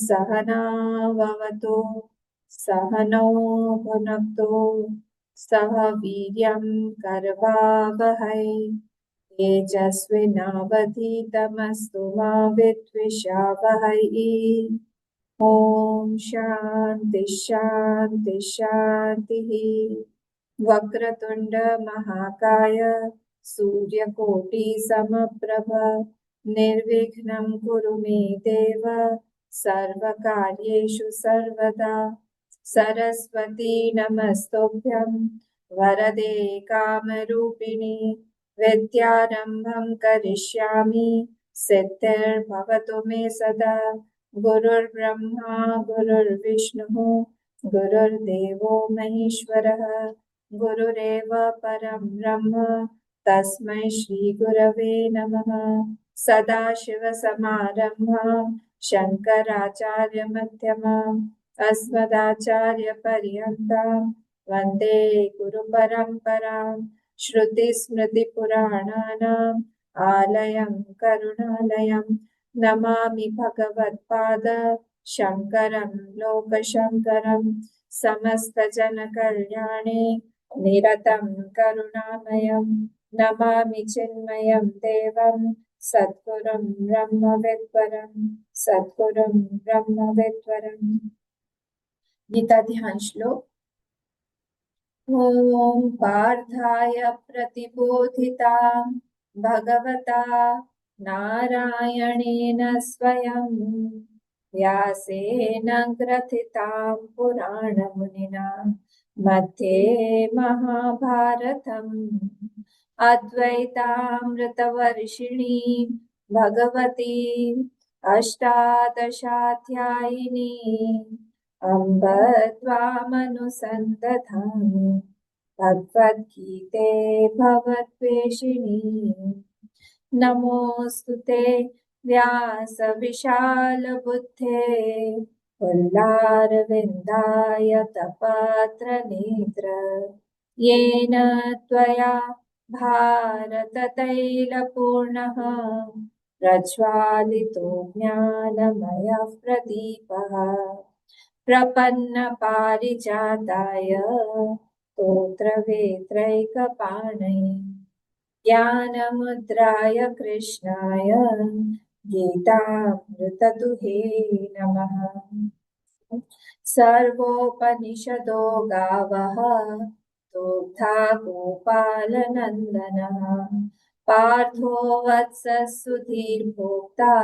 सहनाववतु सहनौ भुनक्तु सह वीर्यं करवावहै तेजस्विनावधीतमस्तु मा विद्विषावहै। ॐ शान्ति शान्ति शान्तिः। वक्रतुण्ड महाकाय सूर्यकोटि समप्रभ निर्विघ्नं कुरु मे देव सर्वकार्येषु सर्वदा। सरस्वती नमस्तुभ्यं वरदे कामरूपिणि विद्यारम्भं करिष्यामि सिद्धिर्भवतु मे सदा। गुरुर्ब्रह्मा गुरुर्विष्णुः गुरुर्देवो महेश्वरः गुरुरेव परं ब्रह्म तस्मै श्रीगुरवे नमः। सदाशिवसमारम्भां शङ्कराचार्यमध्यमाम् अस्मदाचार्यपर्यन्तां वन्दे गुरुपरम्पराम्। श्रुतिस्मृतिपुराणानाम् आलयं करुणालयं नमामि भगवत्पाद शङ्करं लोकशङ्करं। समस्तजनकल्याणे निरतं करुणामयं नमामि चिन्मयं देवं सद्गुरुं ब्रह्मविद्वरं सद्गुरुं ब्रह्मविद्वरम्। गीता ध्यान श्लोक। ॐ पार्थाय प्रतिबोधिता भगवता नारायणेन स्वयं व्यासेन ग्रथितां पुराणमुनिना मध्ये महाभारतम् अद्वैतामृतवर्षिणी भगवती अष्टादशाध्यायिनी अम्ब त्वामनुसन्दधामि भगवद्गीते भवद्वेषिणी। नमोऽस्तु ते व्यासविशालबुद्धे पुल्लारविन्दायतपात्रनेत्र येन त्वया भारततैलपूर्णः प्रज्वालितो ज्ञानमयः प्रदीपः प्रपन्नपारिजाताय स्तोत्रवेत्रैकपाणये ज्ञानमुद्राय कृष्णाय गीतामृतदुहे नमः। सर्वोपनिषदो गावः दुग्धा गोपालनन्दनः पार्थो वत्सः सुधीर्भोक्ता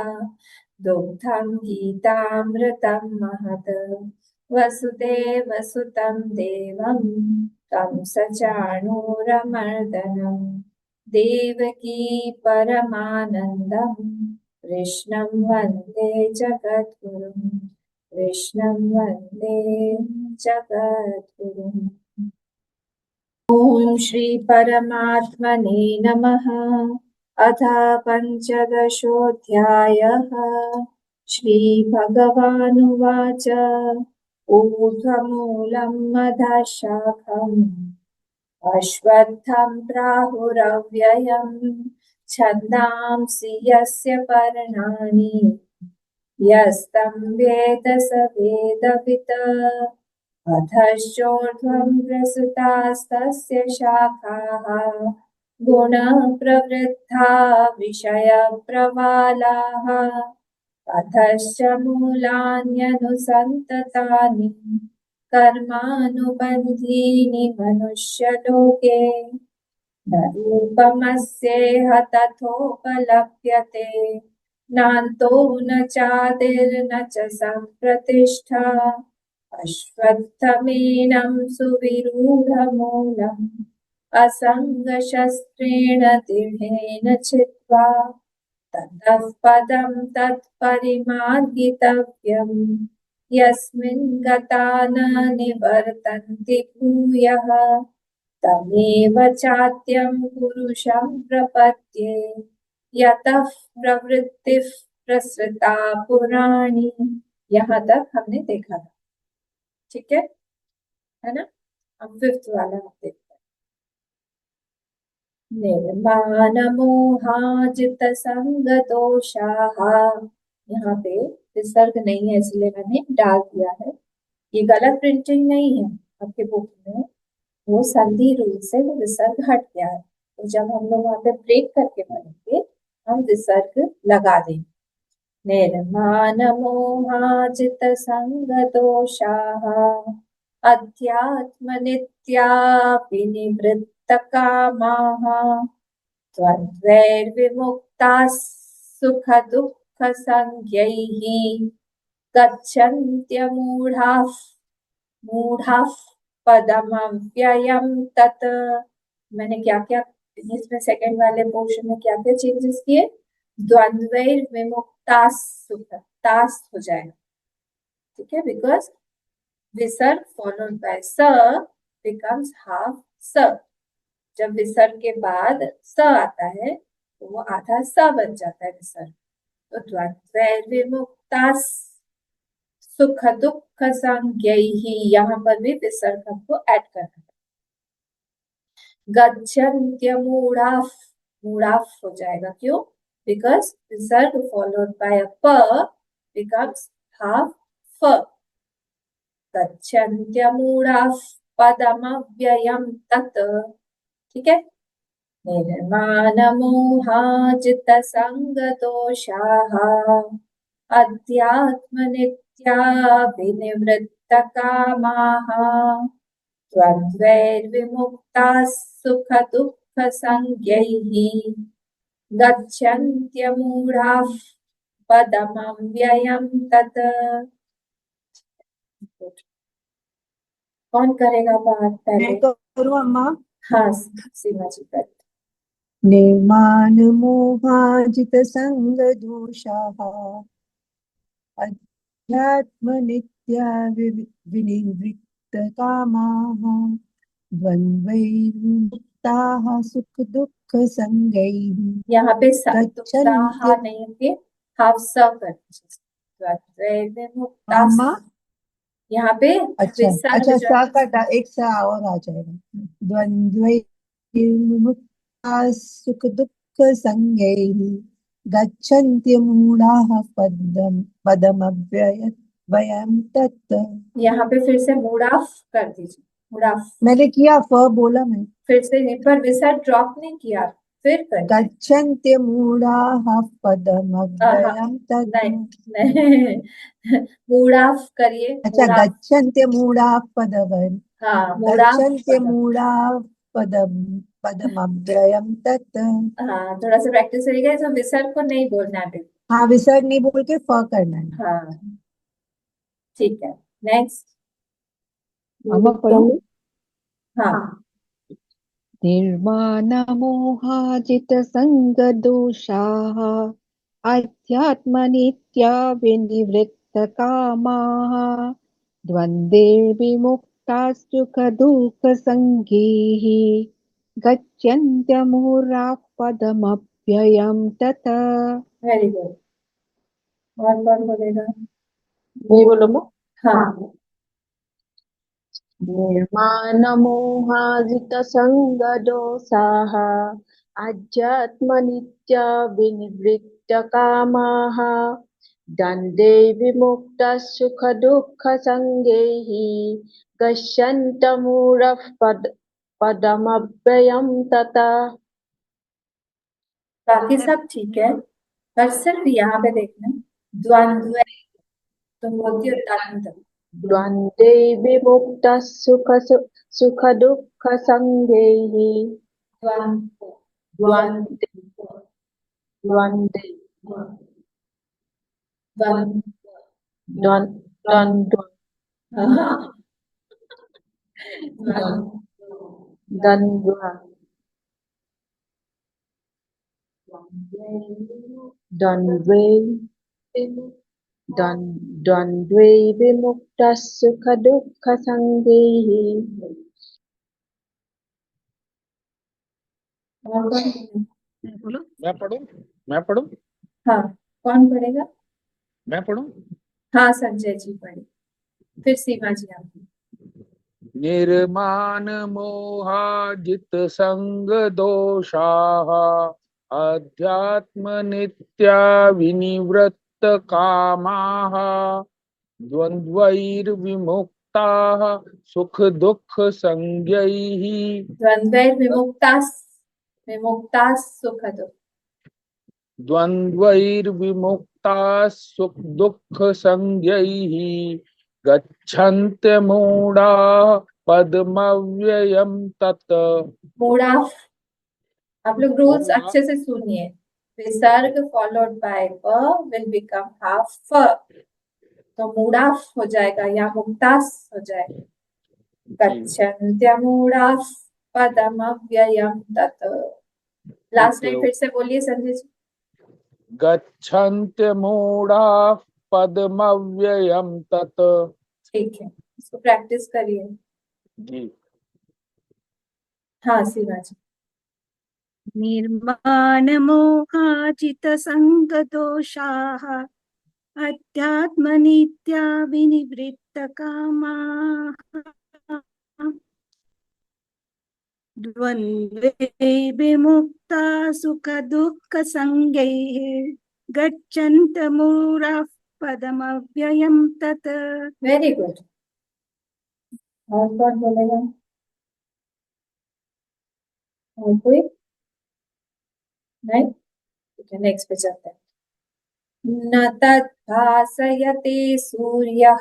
दुग्धं गीतामृतं महत्। वसुदेवसुतं देवं कंसचाणूरमर्दनं देवकी परमानन्दं कृष्णं वन्दे जगद्गुरुं कृष्णं वन्दे जगद्गुरुम्। ॐ श्री परमात्मने नमः। अथ पञ्चदशोऽध्यायः। श्रीभगवानुवाच ऊर्ध्वमूलं अधः शाखम् अश्वत्थं प्राहुरव्ययम् छन्दांसि यस्य पर्णानि यस्तं वेद स वेदवित्। अधश्चोर्ध्वं प्रसृतास्तस्य शाखाः गुणप्रवृद्धा विषयप्रवालाः। अधश्च मूलान्यनुसन्ततानि कर्मानुबन्धीनि मनुष्यलोके न रूपमस्येह तथोपलभ्यते नान्तो न चादिर्न च सम्प्रतिष्ठा। अश्वत्थमेनं सुविरूढमूलम् असङ्गशस्त्रेण दृढेन छित्त्वा ततः पदं तत्परिमार्गितव्यम् यस्मिन् गता न निवर्तन्ति भूयः। तमेव चाद्यं पुरुषं प्रपद्ये यतः प्रवृत्तिः प्रसृता पुराणी। यहाँ तक हमने देखा था, ठीक है ना। अब फिफ्थ वाला हम देखते हैं। निर्माणमोहाजितसंगदोषाः। यहाँ पे विसर्ग नहीं है इसलिए मैंने डाल दिया है। ये गलत प्रिंटिंग नहीं है आपके बुक में, वो संधि रूल से वो विसर्ग हट गया है। तो जब हम लोग वहां पे ब्रेक करके पढ़ेंगे हम विसर्ग लगा देंगे। निर्माण मोहाजित संग दोषाः अध्यात्म नित्या विनिवृत्त कामाः द्वन्द्वैर्विमुक्ताः सुख दुःख संज्ञैः गच्छन्त्यमूढाः मूढाः पदमव्ययं तत्। मैंने क्या क्या इसमें सेकंड वाले पोर्शन में क्या क्या चेंजेस किए? द्वंद्वैर विमुक्ताः सुख, तास हो जाएगा, ठीक है, बिकॉज विसर्ग फॉलोड बाय स बिकम्स हाफ स। जब विसर्ग के बाद स आता है तो वो आधा स बन जाता है विसर्ग। तो द्वंद्वैर विमुक्ताः सुख दुःख संज्ञैः, यहाँ पर भी विसर्ग हमको ऐड करना है। गच्छन्त्यमूढाः, मूढाः हो जाएगा, क्यों? बिकॉज विसर्ग फॉलोड बाय अ प बिकम्स हाफ फ। गच्छन्त्यमूढाः पदमव्ययं तत्, ठीक है। निर्मानमोहाजितसङ्गदोषाः अध्यात्मनित्या विनिवृत्तकामाः द्वन्द्वैर्विमुक्ताः सुखदुःखसंज्ञैः गच्छन्त्यमूढाः पदमव्ययं तत्। कौन करेगा पाठ पहले? मैं करूँ अम्मा? हाँ सीमा जी कर। निर्माणमोहाजित संग दोषाः अध्यात्मनित्या विनिवृत्त कामाः द्वन्द्वैर्विमुक्ताः सुख दुःख संगैः यहाँ पे गच्छन्त्य नहीं है, हाफ स कर द्वन्द्वैर्विमुक्ताः। अम्मा यहाँ पे अच्छा विसर्ग अच्छा जो सा का एक सा और आ जाएगा। द्वन्द्वैर्विमुक्ताः सुख दुःख संगैः गच्छन्ति मूढाः पदमव्ययं तत्। यहाँ पे फिर से मूडाफ कर दीजिए, मूडाफ। मैंने किया फ बोला मैं। फिर से नहीं, पर विसर्ग ड्रॉप नहीं किया, फिर कर। गच्छन्ति मूढाः पदमव्ययं तत्। नहीं नहीं मूडाफ करिए, अच्छा मूडाफ। गच्छन्ति मूढाः पदमव्ययं, हाँ मूडाफ गच्छन्ति मूढाः पदमव्ययं तत्। हाँ थोड़ा सा प्रैक्टिस करिएगा, तो विसर्ग को नहीं बोलना है। हाँ विसर्ग नहीं बोल के फ करना है। हाँ ठीक है, नेक्स्ट। अम्मा पढ़ूं? हाँ। निर्माणमोहाजितसङ्गदोषाः आध्यात्मनित्या विनिवृत्तकामाः द्वन्द्वैर्विमुक्ताः सुखदुःखसङ्गैः गच्छन्त्यमूढाः पदमव्ययं तत्। Very good. और कौन बोलेगा? मैं बोलूं? हाँ। निर्माणमोहाजितसङ्गदोषाः आध्यात्मनित्या विनिवृत्तकामाः द्वन्द्वै विमुक्ताः सुखदुःखसङ्गैः गच्छन्तमूढः पदमव्ययं ततः। बाकी सब ठीक है, पर सिर्फ यहाँ पे देखना द्वंद्व, तुम बोलती हो तंत्र। द्वन्द्वै विमुक्तः सुखदुःखसङ्गैः द्वंद्व द्वन्द्वै द्वन्द्वै द्वंद्व द्वन्द्वै हाँ, द्वन्द्वै द्वन्द्वै द्वन्द्वै विमुक्तः सुखदुःखसङ्गैः। और कौन? मैं पढ़ूं? मैं पढ़ूं? हाँ कौन पढ़ेगा? मैं पढ़ूं? हाँ संजय जी पढ़े, फिर सीमा जी आप। निर्माण मोहाजित संग दोषाः अध्यात्म नित्या विनिवृत्त कामाः द्वन्द्वैर्विमुक्ताः सुख दुःख संज्ञैः द्वन्द्वैर्विमुक्ताः विमुक्ताः सुख दुःख द्वन्द्वैर्विमुक्ताः सुख दुःख संज्ञैः गच्छन्त्यमूढाः पदमव्ययम् तत्। मूढ़ा, आप लोग रूल्स मूढ़ा। अच्छे से सुनिए। विसर्ग फॉलोड बाय प विल बिकम हाफ फ, तो मूढ़ा हो जाएगा या मुक्तास हो जाएगा। गच्छन्त्यमूढ़ाः पदमव्ययम् तत्। लास्ट ठीक है। लाइन फिर से बोलिए संजय जी। गच्छन्त्यमूढाः पदमव्ययम् तत्। ठीक है, इसको प्रैक्टिस करिए। जी। हाँ सीमा जी। निर्माणमोहाजितसङ्गदोषाः अध्यात्मनित्या विनिवृत्तकामाः द्वन्द्वे विमुक्ता सुखदुःखसंज्ञैः गच्छन्तमूढाः पदमव्ययम् तत्। Very good. और कौन बोलेगा? और कोई नहीं? ठीक है, नेक्स्ट पे चलते हैं। न तद्भासयते सूर्यः,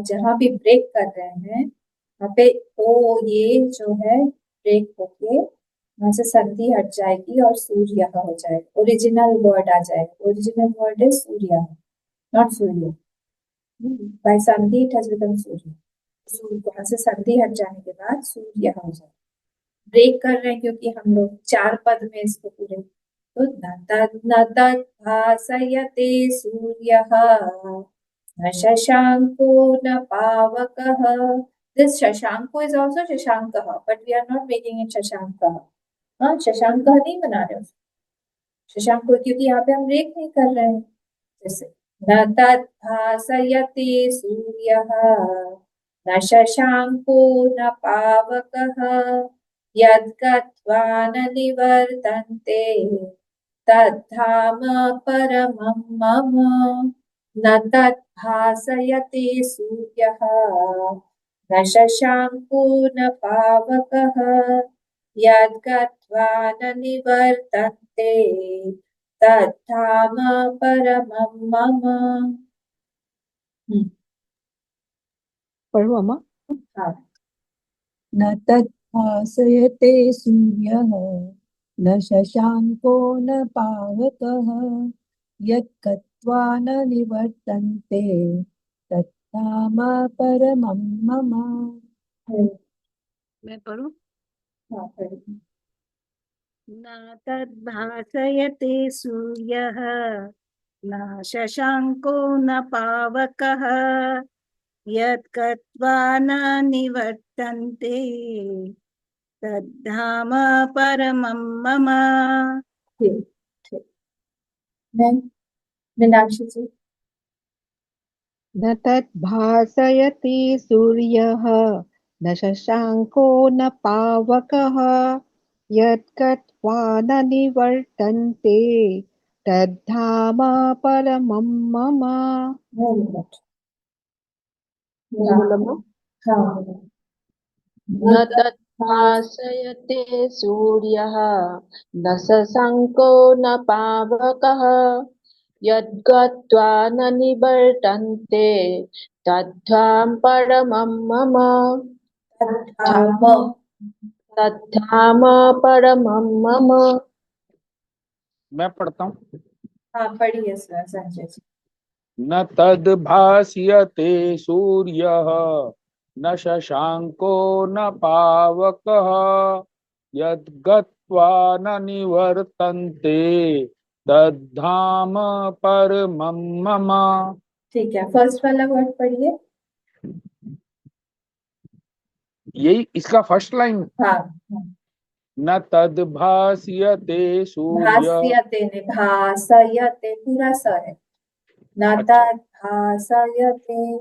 जहां भी ब्रेक कर रहे हैं वहां पे ओ ये जो है ब्रेक होके वहां से संधि हट जाएगी और सूर्य हो जाएगा, ओरिजिनल वर्ड आ जाएगा। ओरिजिनल वर्ड है सूर्य, नॉट सूर्य। बाय संधि इट हैज बिकम सूर्य। सूर्य वहां से संधि हट जाने के बाद सूर्य हो जाएगा। ब्रेक कर रहे हैं क्योंकि हम लोग 4 पद में इसको पूरे, तो न तद्भासयते सूर्यः न शशांको न पावकः। दिस शशांको इज आल्सो शशांकः, but we are not making it शशांकः। हाँ, शशांकः नहीं बना रहे हो शशांको, क्योंकि यहाँ पे हम ब्रेक नहीं कर रहे हैं। जैसे न तद्भासयते सूर्यः न शशांको न पावकः यद्गत्वा न निवर्तन्ते तद्धाम परमं मम। न तद्भासयते सूर्यः न शशांको न पावकः यद्गत्वा न निवर्तन्ते तद्धाम परमं मम। पढ़ो अम्मा। हाँ, न तद्भासयते सूर्यः न शशांको न पावकः यत्कत्वा न निवर्तन्ते तत्धाम परमं मम। मैं पढ़ूं? हाँ, पढ़िए। न तद्भासयते सूर्यः न शशांको न पावकः यत्कत्वा न निवर्तन्ते तद्धाम परमं मम। ठीक ठीक। मीनाक्षी जी। न तद्भासयति सूर्यः न शशांको न पावकः यत्गत्वा न निवर्तन्ते तद्धाम परमं मम। Very good. बोलो। हाँ, न तद्भासयते सूर्यः न शशांको न पावकः यद्गत्वा न निवर्तन्ते तद्धाम परमं मम। तद्धाम परमं मम। मैं पढ़ता हूँ। हाँ पढ़िए संजय जी। न तद्भास्यते सूर्यः न शशांको न पावकः यद्गत्वा न निवर्तन्ते तद्धाम परमं मम। ठीक है, फर्स्ट वाला वर्ड पढ़िए। यही इसका फर्स्ट लाइन। हाँ, न तद्भास्यते सूर्य। भास्यते ने भासयते पूरा स है। न अच्छा। तद्भासयते।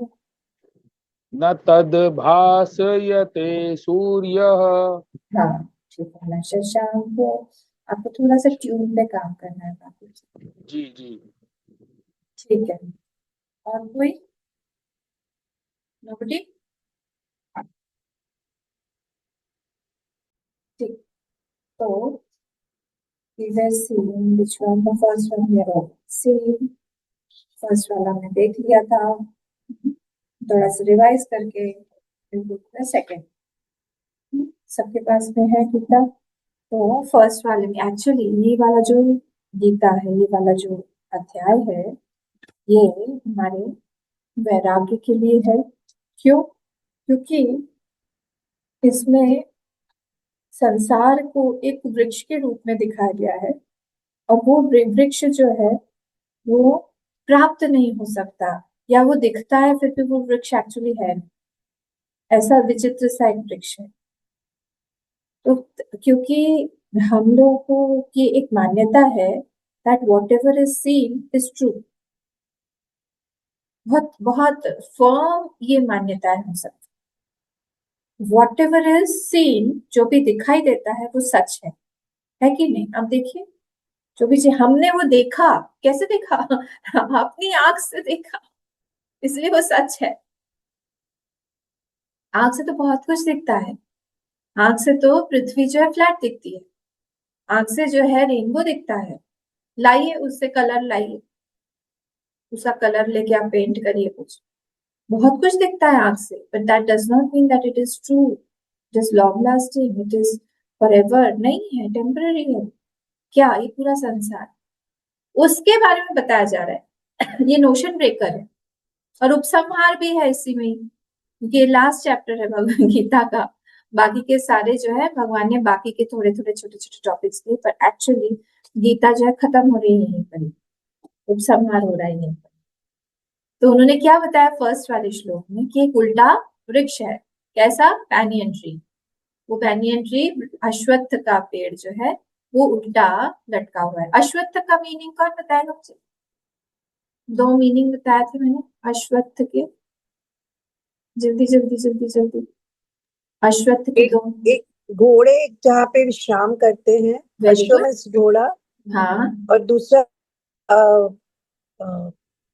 न तद्भास्यते सूर्यः। हाँ ठीक है। न शशांको, आपको थोड़ा सा ट्यून पे काम करना है बाकी। जी जी। ठीक है, और कोई? नोबडी? ठीक, तो let's see which one, the first one we have seen. First वाला हमने देख लिया था, थोड़ा सा रिवाइज करके सेकंड सबके पास में है गीता। तो फर्स्ट वाले में एक्चुअली ये वाला जो गीता है, ये वाला जो अध्याय है, ये हमारे वैराग्य के लिए है। क्यों? क्योंकि इसमें संसार को एक वृक्ष के रूप में दिखाया गया है, और वो वृक्ष जो है वो प्राप्त नहीं हो सकता, या वो दिखता है फिर भी वो वृक्ष एक्चुअली है नहीं। ऐसा विचित्र सा एक वृक्ष है। तो क्योंकि हम लोगों की एक मान्यता है that what ever is seen is true, बहुत बहुत फर्म ये मान्यता है हम सब। वॉट एवर इज सीन, जो भी दिखाई देता है वो सच है कि नहीं? अब देखिए, जो भी हमने वो देखा, कैसे देखा? अपनी आंख से देखा, इसलिए वो सच है। आंख से तो बहुत कुछ दिखता है। आंख से तो पृथ्वी जो है फ्लैट दिखती है, आंख से जो है रेनबो दिखता है। लाइए उससे कलर लाइए, उसका कलर लेके आप पेंट करिए कुछ, बहुत कुछ दिखता है आंख से, but that does not mean that it is true, it is long lasting, it is forever नहीं है, टेम्पररी है। क्या ये पूरा संसार, उसके बारे में बताया जा रहा है। ये नोशन ब्रेकर है, और उपसंहार भी है इसी में ही। ये लास्ट चैप्टर है भगवद गीता का। बाकी के सारे जो है भगवान ने बाकी के थोड़े थोड़े छोटे छोटे टॉपिक्स दिए, पर एक्चुअली गीता जो है खत्म हो रही है यहीं पर, उपसंहार हो रहा है यहीं पर। तो उन्होंने क्या बताया फर्स्ट वाले श्लोक में कि एक उल्टा वृक्ष है। कैसा? पैनियन ट्री। वो पैनियन ट्री, अश्वत्थ का पेड़ जो है वो उल्टा लटका हुआ है। अश्वत्थ का मीनिंग कौन बताएगा मुझे? 2 मीनिंग बताए थे मैंने अश्वत्थ के, जल्दी जल्दी जल्दी जल्दी। अश्वत्थ के एक 2। एक घोड़े जहाँ पे विश्राम करते हैं, Very अश्व good. में घोड़ा, हाँ, और दूसरा अ, अ,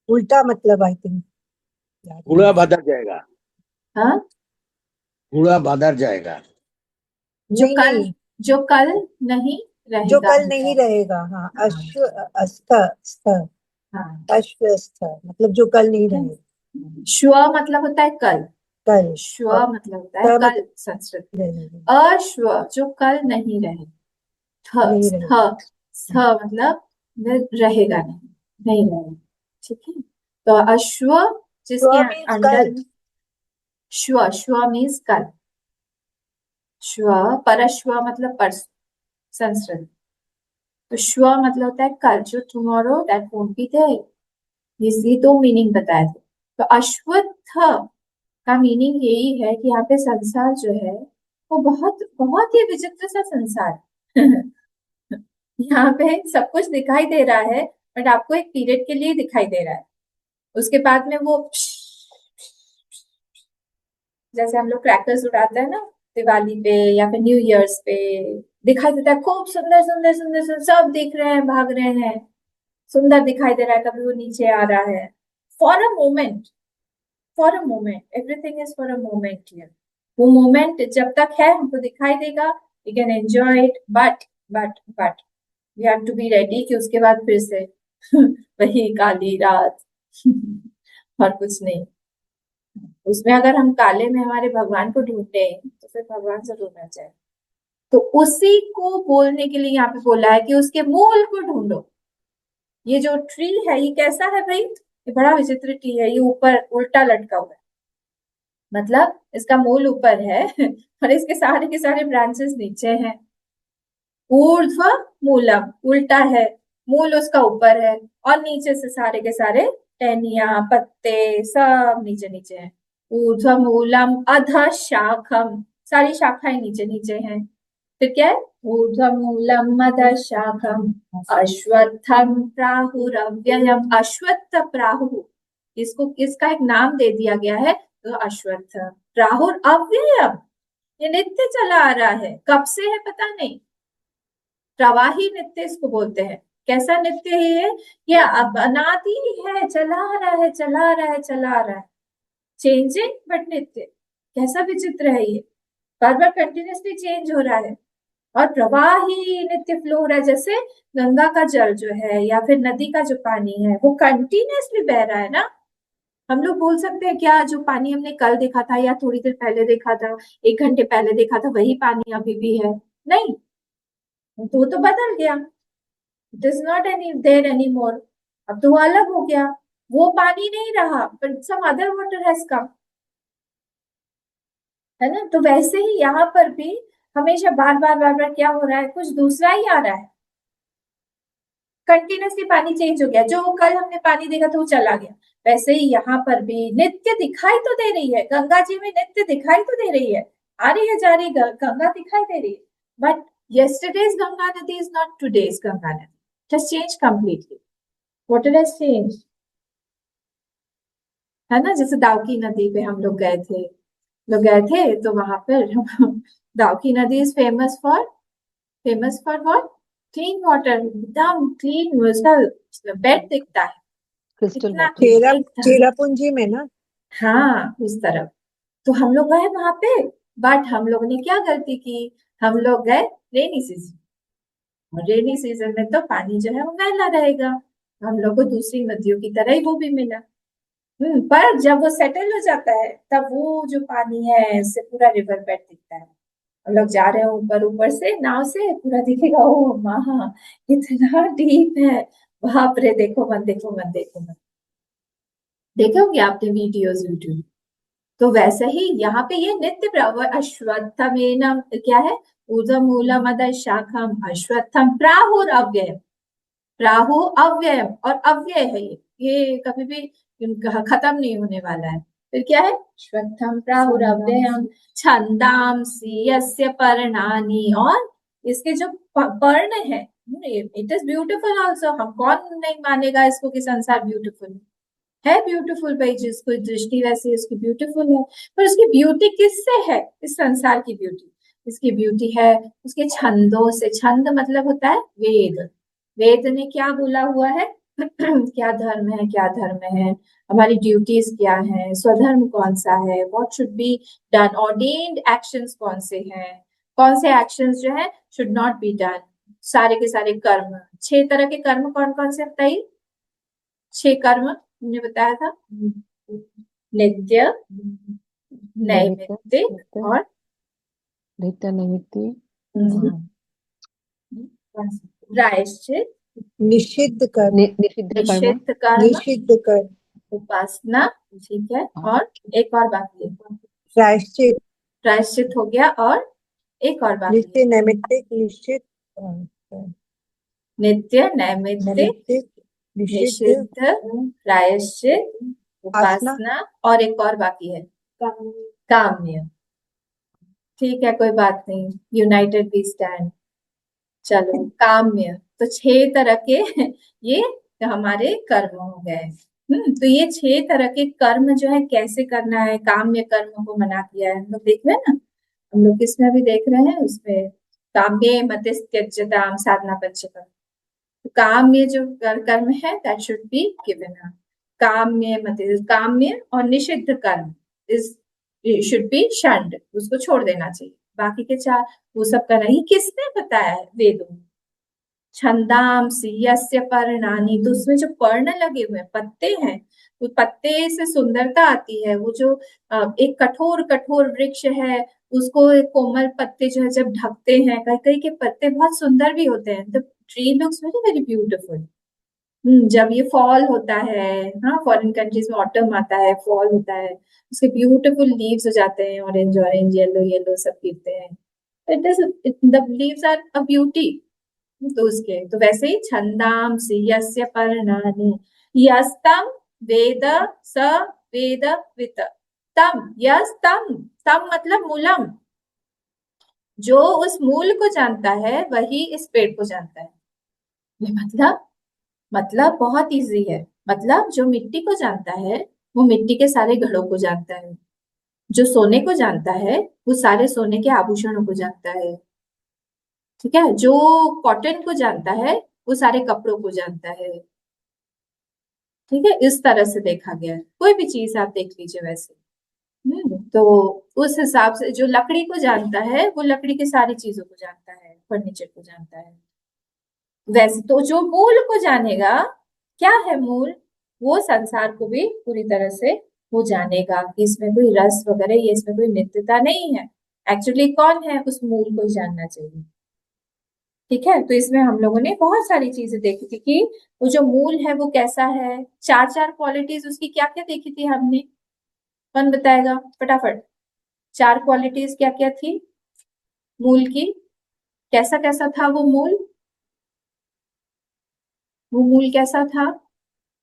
उल्टा, मतलब आई थिंक घोड़ा बादर जाएगा, हाँ, घोड़ा बादर जाएगा। जो नहीं कल नहीं, जो कल नहीं रहेगा, जो कल नहीं रहेगा। हाँ, हाँ, अश्व अस्थ स्थ, हाँ, अश्वस्थ मतलब जो कल नहीं रहेगा। श्व मतलब होता है कल, कल, श्व और मतलब होता है थ कल मतलब संस्कृत। रहेगा, अश्व जो कल नहीं रहे, थ नहीं थ रहेगा। थ मतलब रहेगा नहीं, नहीं रहेगा। ठीक है, तो अश्व जिसके स्व मीन्स अंडर कल। श्व, श्व मीन्स कल, श्व परश्व मतलब परसों संस्कृत। तो श्व मतलब होता है कल, जो tomorrow that won't be there. ये 2 मीनिंग बताए थे। तो अश्वत्थ का मीनिंग यही है कि यहाँ पे संसार जो है वो बहुत बहुत ही विचित्र सा संसार है। यहाँ पे सब कुछ दिखाई दे रहा है, बट आपको एक पीरियड के लिए दिखाई दे रहा है। उसके बाद में वो जैसे हम लोग क्रैकर्स उड़ाते हैं ना दिवाली पे या फिर न्यू ईयर्स पे, दिखाई देता है खूब सुंदर सुंदर सुंदर सुंदर, सब दिख रहे हैं, भाग रहे हैं, सुंदर दिखाई दे रहा है, कभी वो नीचे आ रहा है। For a moment, for a moment, everything is for a moment here. वो मोमेंट जब तक है हमको दिखाई देगा, we can enjoy it, but we have to be ready कि उसके बाद फिर से वही काली रात। और कुछ नहीं। उसमें अगर हम काले में हमारे भगवान को ढूंढते हैं तो फिर भगवान से ढूंढना चाहिए। तो उसी को बोलने के लिए यहाँ पे बोला है कि उसके मूल को ढूंढो। ये जो ट्री है ये कैसा है भाई? ये बड़ा विचित्र ट्री है, ये ऊपर उल्टा लटका हुआ है, मतलब इसका मूल ऊपर है और इसके सारे के सारे ब्रांचेस नीचे हैं। ऊर्ध्व मूलम, उल्टा है, मूल उसका ऊपर है, और नीचे से सारे के सारे टहनियां पत्ते सब नीचे नीचे हैं। ऊर्ध्व मूलम अध शाखम, सारी शाखाएं नीचे नीचे हैं। फिर क्या है? ऊर्ध्व मूलम अध शाखम अश्वत्थम प्राहुरव्ययम। अश्वत्थ प्राहु, इसको किसका एक नाम दे दिया गया है? तो अश्वत्थ। प्राहुर अव्ययम, ये नित्य चला आ रहा है, कब से है पता नहीं, प्रवाही नित्य इसको बोलते हैं। कैसा नृत्य है ये अब अनादि है, चला रहा है चला रहा है चला रहा है, चेंजिंग बट नृत्य। कैसा विचित्र है ये, बार बार कंटिन्यूसली चेंज हो रहा है और प्रवाह ही नित्य फ्लो हो रहा है। जैसे गंगा का जल जो है या फिर नदी का जो पानी है वो कंटिन्यूसली बह रहा है ना। हम लोग बोल सकते हैं क्या जो पानी हमने कल देखा था या थोड़ी देर पहले देखा था, 1 घंटे पहले देखा था, वही पानी अभी भी है? नहीं, तो वो तो बदल गया, it is not any there any more. अब तो वो अलग हो गया, वो पानी नहीं रहा but some other water has come, है ना। तो वैसे ही यहाँ पर भी हमेशा बार बार बार बार क्या हो रहा है, कुछ दूसरा ही आ रहा है। कंटिन्यूसली पानी चेंज हो गया, जो कल हमने पानी देखा था वो चला गया। वैसे ही यहाँ पर भी नित्य दिखाई तो दे रही है, गंगा जी में नित्य दिखाई तो दे रही है, आ रही है जा रही गंगा दिखाई दे रही है, but yesterday's Ganga Nadi is not today's Ganga Nadi. It has changed completely. Water has changed, है ना। जैसे दाउकी नदी पे हम लोग गए थे तो वहां पर दाउकी नदी is famous for what? Clean water, एकदम क्लीन, उसका बेड दिखता है क्रिस्टल इतना वाटर। एकदम। चेरापूंजी में ना। हाँ, उस तरफ। तो हम लोग गए वहां पे, बट हम लोग ने क्या गलती की, हम लोग गए रेनी सीजन, और रेनी सीजन में तो पानी जो है वो मैला रहेगा, हम लोग को दूसरी नदियों की तरह ही वो भी मिला। पर जब वो सेटल हो जाता है तब वो जो पानी है इससे पूरा रिवर बेड दिखता है। हम लोग जा रहे हैं ऊपर ऊपर से नाव से, पूरा दिखेगा, ओ माँ इतना डीप है, बाप रे, देखो मत देखो मत देखो मत। देखे होंगे आपने वीडियोस यूट्यूब। तो वैसे ही यहाँ पे ये नित्य प्रवर अश्वत्थमेन क्या है, ऊर्ध्वमूलम अधः शाखम अश्वत्थम प्राहुरव्ययम्, प्राहु अव्ययम और अव्यय है ये कभी भी खत्म नहीं होने वाला है। फिर क्या है, अश्वत्थम प्राहुरव्ययम् छंदांसि यस्य पर्णानि, और इसके जो पर्ण है, इट इज ब्यूटीफुल आल्सो। हम कौन नहीं मानेगा इसको कि संसार ब्यूटीफुल है ब्यूटीफुल भाई, जिसको दृष्टि वैसी उसकी ब्यूटीफुल है, पर उसकी ब्यूटी किससे है, इस संसार की ब्यूटी, इसकी ब्यूटी है उसके छंदों से। छंद मतलब होता है वेद, वेद ने क्या बोला हुआ है क्या धर्म है, क्या धर्म है, हमारी ड्यूटीज क्या है, स्वधर्म कौन सा है, what should be done, ordained actions कौन से हैं, कौन से एक्शंस जो है शुड नॉट बी डन, सारे के सारे कर्म। 6 तरह के कर्म कौन कौन से बताइए, 6 कर्म हमने बताया था, नित्य, नैमित्तिक और नित्य नैमित्तिक, प्रायश्चित, निषिद्ध कर्म। निषिद्ध कर्म, निषिद्ध कर्म, निषिद्ध कर्म, उपासना, ठीक है, और एक और बाकी है, प्रायश्चित, प्रायश्चित हो गया, और एक और बाकी नित्य है, नैमित्तिक निश्चित नित्य, नैमित्तिक, नैमित्तिक निषिद्ध निषिद्ध, प्रायश्चित, उपासना, उपासना, और एक और बाकी है काम्य। ठीक है, कोई बात नहीं, यूनाइटेड वी स्टैंड। चलो, काम्य, तो 6 तरह के ये हमारे कर्म हो गए। तो ये 6 तरह के कर्म जो है कैसे करना है, काम्य कर्म को मना किया है, हम लोग देख रहे हैं ना, हम लोग किसमें भी देख रहे हैं, उसमें काम्ये मते त्यज्यताम साधना पंचकम। तो काम्य जो कर्म है that should be given up, काम्य मते, काम्य और निषिद्ध कर्म इज शुड बी शंड, उसको छोड़ देना चाहिए, बाकी के 4 वो सब करना। ये किसने बताया है, वेदों में। छंदांसि यस्य पर्णानि, तो उसमें जो पर्ण लगे हुए हैं, पत्ते हैं, वो पत्ते से सुंदरता आती है। वो जो एक कठोर कठोर वृक्ष है उसको कोमल पत्ते जो है जब ढकते हैं, कई कई के पत्ते बहुत सुंदर भी होते हैं, the tree looks very very beautiful. जब ये फॉल होता है, हाँ, फॉरेन कंट्रीज में ऑटम आता है, फॉल होता है, उसके ब्यूटीफुल लीव्स हो जाते हैं, ऑरेंज ऑरेंज येलो येलो सब गिरते हैं, it is the leaves are a beauty. तो उसके तो वैसे ही छंदांसि यस्य पर्णानि यस्तम वेद स वेद वित, तम यस तम, तम मतलब मूलम, जो उस मूल को जानता है वही इस पेड़ को जानता है। ये मतलब बहुत इजी है, मतलब जो मिट्टी को जानता है वो मिट्टी के सारे घड़ों को जानता है, जो सोने को जानता है वो सारे सोने के आभूषणों को जानता है, ठीक है, जो कॉटन को जानता है वो सारे कपड़ों को जानता है। ठीक है, इस तरह से देखा गया है। कोई भी चीज आप देख लीजिए वैसे। तो उस हिसाब से जो लकड़ी को जानता है वो लकड़ी की सारी चीजों को जानता है, फर्नीचर को जानता है। वैसे तो जो मूल को जानेगा, क्या है मूल, वो संसार को भी पूरी तरह से वो जानेगा कि इसमें कोई रस वगैरह, ये इसमें कोई नित्यता नहीं है। एक्चुअली कौन है, उस मूल को ही जानना चाहिए। ठीक है, तो इसमें हम लोगों ने बहुत सारी चीजें देखी थी कि वो जो मूल है वो कैसा है। चार चार क्वालिटीज उसकी क्या क्या देखी थी हमने, कौन बताएगा फटाफट। चार क्वालिटीज क्या क्या थी मूल की, कैसा कैसा था वो मूल, वो मूल कैसा था।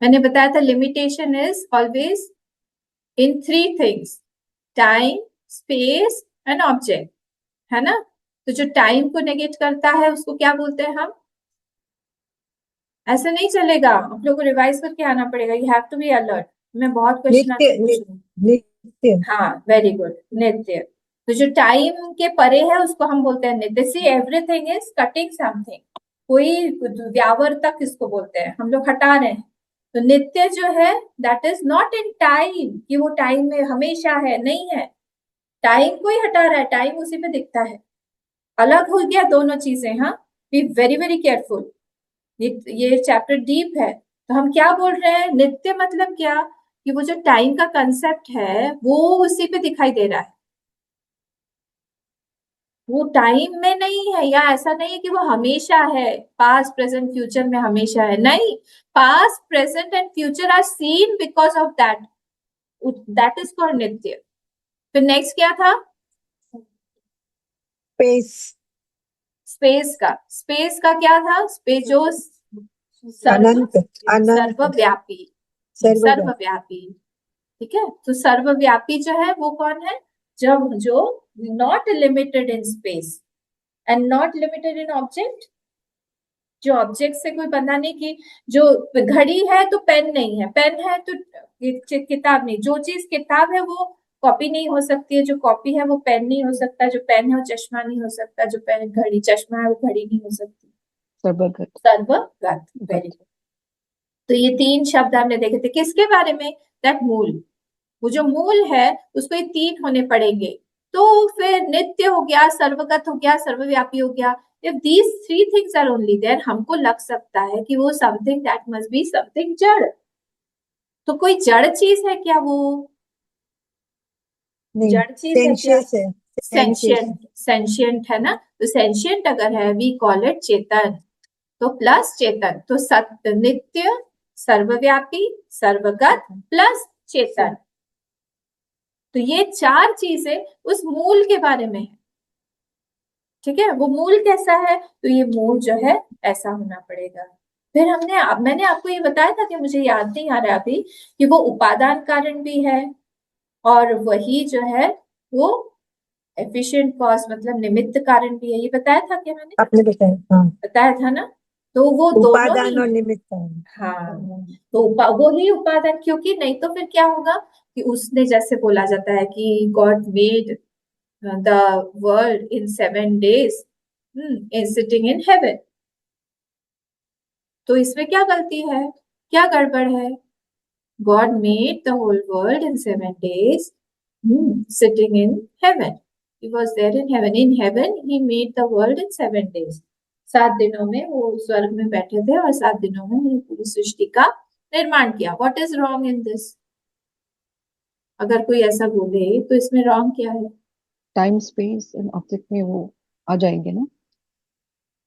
मैंने बताया था limitation is always in three things, time, space and object, है ना। तो जो टाइम को नेगेट करता है उसको क्या बोलते हैं हम। ऐसा नहीं चलेगा, आप लोगों को रिवाइज करके आना पड़ेगा, you have to be alert. मैं बहुत क्वेश्चन नित्य आपसे पूछ रही हूँ। नित्य हाँ, वेरी गुड, नित्य। तो जो टाइम के परे है उसको हम बोलते हैं नित्य। See everything is cutting something, कोई व्यावर्तक इसको बोलते हैं, हम लोग हटा रहे हैं। तो नित्य जो है that is not in time, कि वो टाइम में हमेशा है, नहीं है। टाइम को ही हटा रहा है, टाइम उसी पे दिखता है। अलग हो गया दोनों चीजें। हाँ, बी वेरी वेरी केयरफुल, ये चैप्टर डीप है। तो हम क्या बोल रहे हैं, नित्य मतलब क्या, कि वो जो टाइम का कंसेप्ट है वो उसी पे दिखाई दे रहा है, वो टाइम में नहीं है। या ऐसा नहीं है कि वो हमेशा है, पास्ट प्रेजेंट फ्यूचर में हमेशा है, नहीं। Past present and future are seen because of that, that is called नित्य। फिर नेक्स्ट क्या था, स्पेस स्पेस का क्या था, स्पेस जो अनंत अनंत सर्वव्यापी, सर्वव्यापी। ठीक है, तो सर्वव्यापी जो है वो कौन है, जब जो not limited in space and not limited in object, जो ऑब्जेक्ट से कोई बंधा नहीं, कि जो घड़ी है तो पेन नहीं है, पेन है तो किताब नहीं, जो चीज किताब है वो कॉपी नहीं हो सकती है, जो कॉपी है वो पेन नहीं हो सकता, जो पेन है वो चश्मा नहीं हो सकता, जो पेन घड़ी चश्मा है वो घड़ी नहीं हो सकती। सर्वगत सर्वगत, वेरी। तो ये तीन शब्द हमने देखे थे किसके बारे में, दैट मूल। वो जो मूल है उसको ये तीन होने पड़ेंगे। तो फिर नित्य हो गया, सर्वगत हो गया, सर्वव्यापी हो गया। If these three things are only there, हमको लग सकता है कि वो something that must be something जड़। तो कोई जड़ चीज है क्या वो, नहीं, जड़ चीज है क्या, सेंशियस है सेंशियंट, सेंशियंट है ना। तो सेंशियंट अगर है वी कॉल इट चेतन। तो प्लस चेतन, तो सत्य, नित्य, सर्वव्यापी, सर्वगत प्लस चेतन। तो ये चार चीजें उस मूल के बारे में है। ठीक है, वो मूल कैसा है, तो ये मूल जो है ऐसा होना पड़ेगा। फिर मैंने आपको ये बताया था कि मुझे याद नहीं आ रहा अभी, कि वो उपादान कारण भी है और वही जो है वो एफिशिएंट कॉज मतलब निमित्त कारण भी है। ये बताया था क्या मैंने, आपने बताया। हाँ, बताया था ना। तो वो दोनों ही, उपादान और निमित्त कारण। हाँ, तो वो ही उपादान, क्योंकि नहीं तो फिर क्या होगा कि उसने, जैसे बोला जाता है कि God made the world in 7 days, is sitting in heaven। तो इसमें क्या गलती है, क्या गड़बड़ है। God made the whole world in 7 days, sitting in heaven, he was there in heaven, he made the world in 7 days। 7 दिनों में वो स्वर्ग में बैठे थे और 7 दिनों में उन्होंने पूरी सृष्टि का निर्माण किया। What is wrong in this, अगर कोई ऐसा बोले तो इसमें रॉन्ग क्या है। टाइम स्पेस एंड ऑब्जेक्ट में वो आ जाएंगे ना।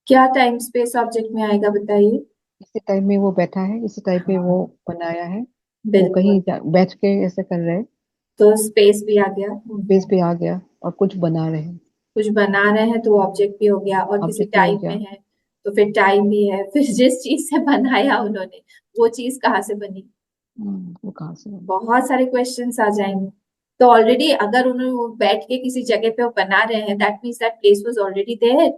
क्या टाइम स्पेस ऑब्जेक्ट में आएगा बताइए। इसी टाइम में वो बैठा है, इसी टाइम में वो बनाया है, वो बिल्कुल, कहीं बैठ के ऐसे कर रहे हैं, तो स्पेस भी आ गया, बेस पे आ गया और कुछ बना रहे हैं, कुछ बना रहे हैं तो ऑब्जेक्ट भी हो गया, और किसी ऑब्जेक्ट भी हो टाइम गया। में है तो फिर टाइम भी है। फिर जिस चीज से बनाया उन्होंने वो चीज कहाँ से बनी, वो कहाँ से बना? बहुत सारे क्वेश्चंस आ जाएंगे। तो ऑलरेडी अगर उन्होंने वो बैठ के किसी जगह पे वो बना रहे हैं, that means that place was already there.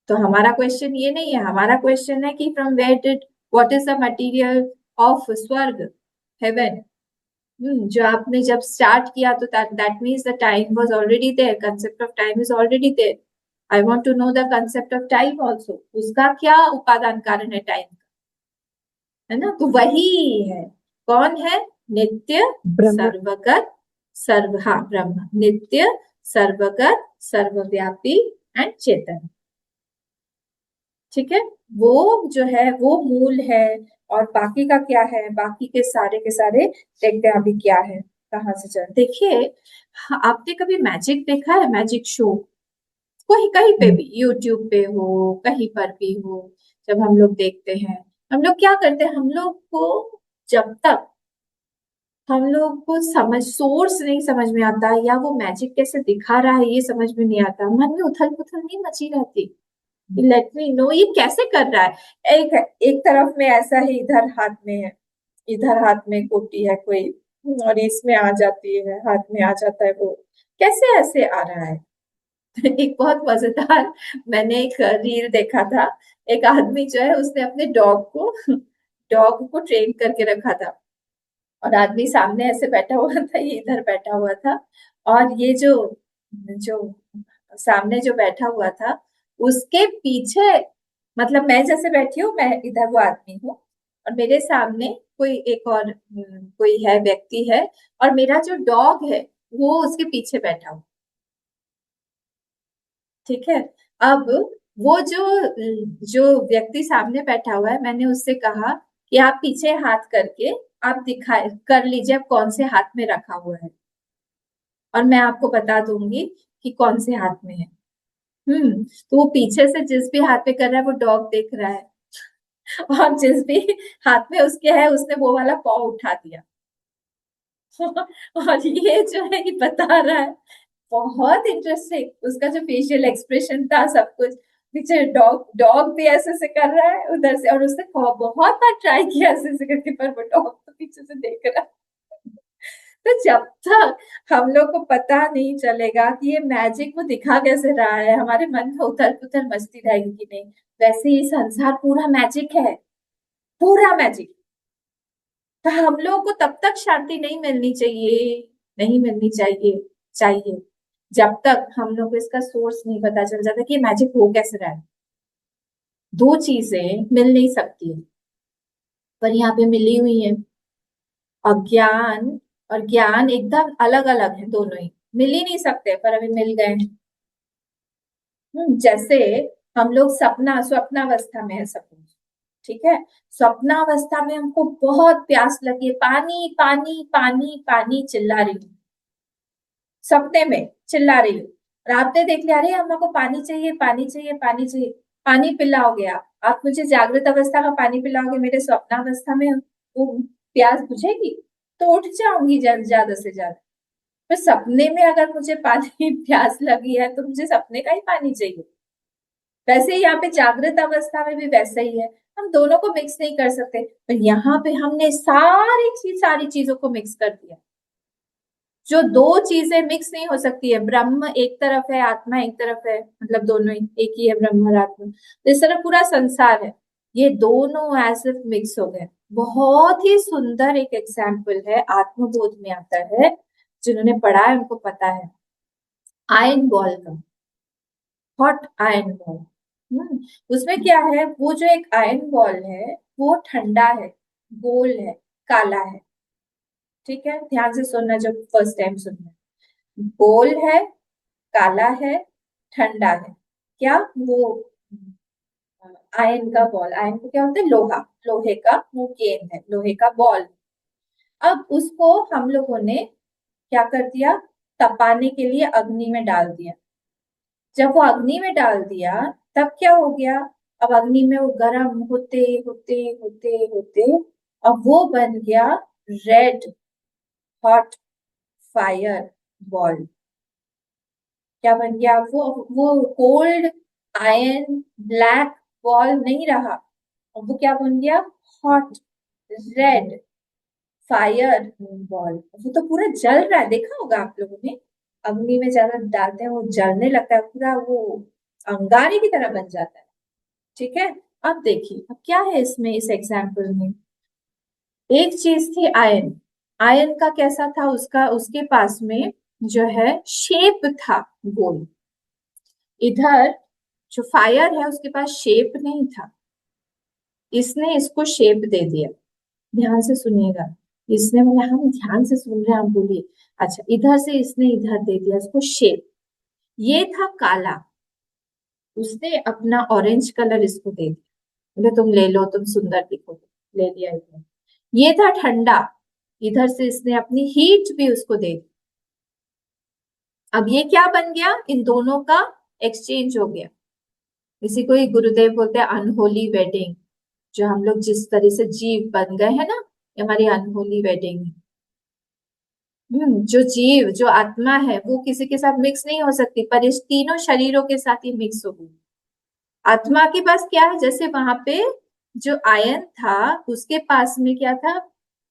तो हमारा क्वेश्चन ये नहीं है, हमारा क्वेश्चन है कि from where did, what is the material of स्वर्ग, हेवन। जो आपने जब स्टार्ट किया तो that means the time was already there, concept of time is already there. I want to know the concept of time also, उसका क्या उपादान कारण है टाइम का, है ना। तो वही है, कौन है, नित्य ब्रह्म सर्वगत सर्व, हाँ ब्रह्म, नित्य सर्वगत सर्वव्यापी एंड चेतन। ठीक है, वो जो है वो मूल है। और बाकी का क्या है, बाकी के सारे देखते हैं अभी क्या है, कहाँ से चल। देखिए, हाँ, आपने कभी मैजिक देखा है, मैजिक शो, कोई कहीं पे भी, यूट्यूब पे हो, कहीं पर भी हो, जब हम लोग देखते हैं, हम लोग क्या करते हैं, हम लोग को जब तक हम लोग को समझ सोर्स नहीं समझ में आता, या वो मैजिक कैसे दिखा रहा है ये समझ में नहीं आता, मन में उथल पुथल नहीं मची रहती, लेट मी नो ये कैसे कर रहा है। एक तरफ में ऐसा है, इधर हाथ में है, इधर हाथ में कोटी है कोई, और इसमें आ जाती है, हाथ में आ जाता है, वो कैसे ऐसे आ रहा है। एक बहुत मजेदार, मैंने एक रील देखा था, एक आदमी जो है उसने अपने डॉग को ट्रेन करके रखा था, और आदमी सामने ऐसे बैठा हुआ था, ये इधर बैठा हुआ था, और ये जो जो सामने जो बैठा हुआ था उसके पीछे, मतलब मैं जैसे बैठी हूँ, मैं इधर, वो आदमी हूँ, और मेरे सामने कोई एक और कोई है, व्यक्ति है, और मेरा जो डॉग है वो उसके पीछे बैठा हुआ। ठीक है, अब वो जो व्यक्ति सामने बैठा हुआ है, मैंने उससे कहा कि आप पीछे हाथ करके आप दिखाए कर लीजिए आप कौन से हाथ में रखा हुआ है, और मैं आपको बता दूंगी कि कौन से हाथ में है। तो वो पीछे से जिस भी हाथ पे कर रहा है वो डॉग देख रहा है, और जिस भी हाथ में उसके है उसने वो वाला पाव उठा दिया। और ये जो है ये बता रहा है, बहुत इंटरेस्टिंग उसका जो फेशियल एक्सप्रेशन था, सब कुछ। पीछे डॉग डॉग भी ऐसे से कर रहा है उधर से, और उसने बहुत बार ट्राई किया ऐसे से करके, पर वो डॉग तो पीछे से देख रहा है। तो जब तक हम लोग को पता नहीं चलेगा कि ये मैजिक वो दिखा कैसे रहा है, हमारे मन में उथल पुथल मचती रहेगी कि नहीं, वैसे ये संसार पूरा मैजिक है, पूरा मैजिक। तो हम लोगों को तब तक शांति नहीं मिलनी चाहिए, नहीं मिलनी चाहिए, चाहिए जब तक हम लोग को इसका सोर्स नहीं पता चल जाता कि मैजिक हो कैसे रहा है। दो चीजें मिल नहीं सकती है, पर यहाँ पे मिली हुई है। अज्ञान और ज्ञान एकदम अलग अलग है, दोनों ही मिल ही नहीं सकते, पर अभी मिल गए हैं। जैसे हम लोग स्वप्नावस्था में है, सपोज, ठीक है, स्वप्नावस्था में हमको बहुत प्यास लगी है, पानी पानी पानी पानी चिल्ला रही हूँ, सपने में चिल्ला रही हूँ, और आपने देख लिया, अरे हम लोग को पानी चाहिए, पानी चाहिए, पानी चाहिए, पानी पिलाओगे आप मुझे जागृत अवस्था का पानी पिलाओगे, मेरे स्वप्नावस्था में वो प्यास बुझेगी, तो उठ जाऊंगी ज्यादा से ज्यादा। पर सपने में अगर मुझे पानी प्यास लगी है तो मुझे सपने का ही पानी चाहिए। वैसे ही यहाँ पे जागृत अवस्था में भी वैसा ही है, हम दोनों को मिक्स नहीं कर सकते, पर यहाँ पे हमने सारी चीजों को मिक्स कर दिया। जो दो चीजें मिक्स नहीं हो सकती है, ब्रह्म एक तरफ है, आत्मा एक तरफ है, मतलब दोनों ही एक ही है, ब्रह्म और आत्मा, तो इस तरह पूरा संसार है, ये दोनों ऐसे मिक्स हो गए। बहुत ही सुंदर एक एग्जाम्पल है, आत्मबोध में आता है, जिन्होंने पढ़ा है उनको पता है, आयन बॉल का, हॉट आयन बॉल। उसमें क्या है, वो जो एक आयन बॉल है वो ठंडा है, गोल है, काला है। ठीक है, ध्यान से सुनना जब फर्स्ट टाइम सुनना, गोल है, काला है, ठंडा है। क्या वो आयन का बॉल, आयन को क्या होता है, लोहा, लोहे का वो गेंद है, लोहे का बॉल। अब उसको हम लोगों ने क्या कर दिया, तपाने के लिए अग्नि में डाल दिया। जब वो अग्नि में डाल दिया तब क्या हो गया, अब अग्नि में वो गर्म होते होते होते होते अब वो बन गया रेड हॉट फायर बॉल। क्या बन गया, वो कोल्ड आयन ब्लैक बॉल नहीं रहा, अब वो क्या बन गया, हॉट रेड फायर बॉल। वो तो पूरा जल रहा है, देखा होगा आप लोगों ने, अग्नि में ज्यादा डालते हैं वो जलने लगता है, पूरा वो अंगारे की तरह बन जाता है। ठीक है, अब देखिए अब क्या है इसमें, इस एग्जाम्पल में एक चीज थी आयन, आयन का कैसा था, उसका उसके पास में जो है शेप था गोल, इधर जो फायर है उसके पास शेप नहीं था, इसने इसको शेप दे दिया। ध्यान से सुनिएगा, इसने बोला हम ध्यान से सुन रहे हैं, आप बोलिए। अच्छा, इधर से इसने इधर दे दिया इसको शेप। ये था काला, उसने अपना ऑरेंज कलर इसको दे दिया, बोले तुम ले लो, तुम सुंदर दिखोगे, ले लिया इसने। ये था ठंडा, इधर से इसने अपनी हीट भी उसको दे दी। अब ये क्या बन गया, इन दोनों का एक्सचेंज हो गया। इसी को ही गुरुदेव बोलते हैं अनहोली वेडिंग। जो हम लोग जिस तरह से जीव बन गए हैं ना, ये हमारी अनहोली वेडिंग है। जो जीव, जो आत्मा है, वो किसी के साथ मिक्स नहीं हो सकती, पर इस तीनों शरीरों के साथ ही मिक्स हो गई। आत्मा के पास क्या है, जैसे वहां पे जो आयन था उसके पास में क्या था,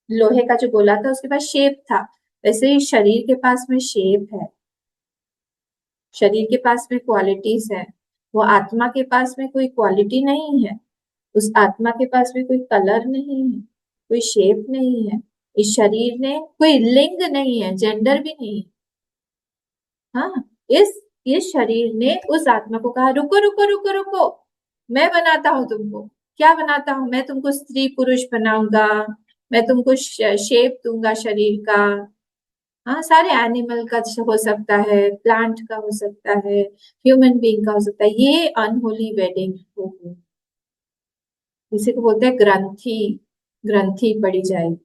लोहे का जो गोला था उसके पास शेप था, वैसे ही शरीर के पास में शेप है, शरीर के पास में क्वालिटीज है। वो आत्मा के पास में कोई क्वालिटी नहीं है, उस आत्मा के पास में कोई कलर नहीं है, कोई शेप नहीं है। इस शरीर ने कोई लिंग नहीं है, जेंडर भी नहीं है। हाँ, इस शरीर ने उस आत्मा को कहा रुको रुको रुको रुको, मैं बनाता हूँ तुमको। क्या बनाता हूँ, मैं तुमको स्त्री पुरुष बनाऊंगा, मैं तुमको शेप दूंगा शरीर का। हाँ, सारे एनिमल का हो सकता है, प्लांट का हो सकता है, ह्यूमन बीइंग का हो सकता है। ये अनहोली वेडिंग होगी, इसी को बोलते हैं ग्रंथि, ग्रंथि पड़ी जाएगी,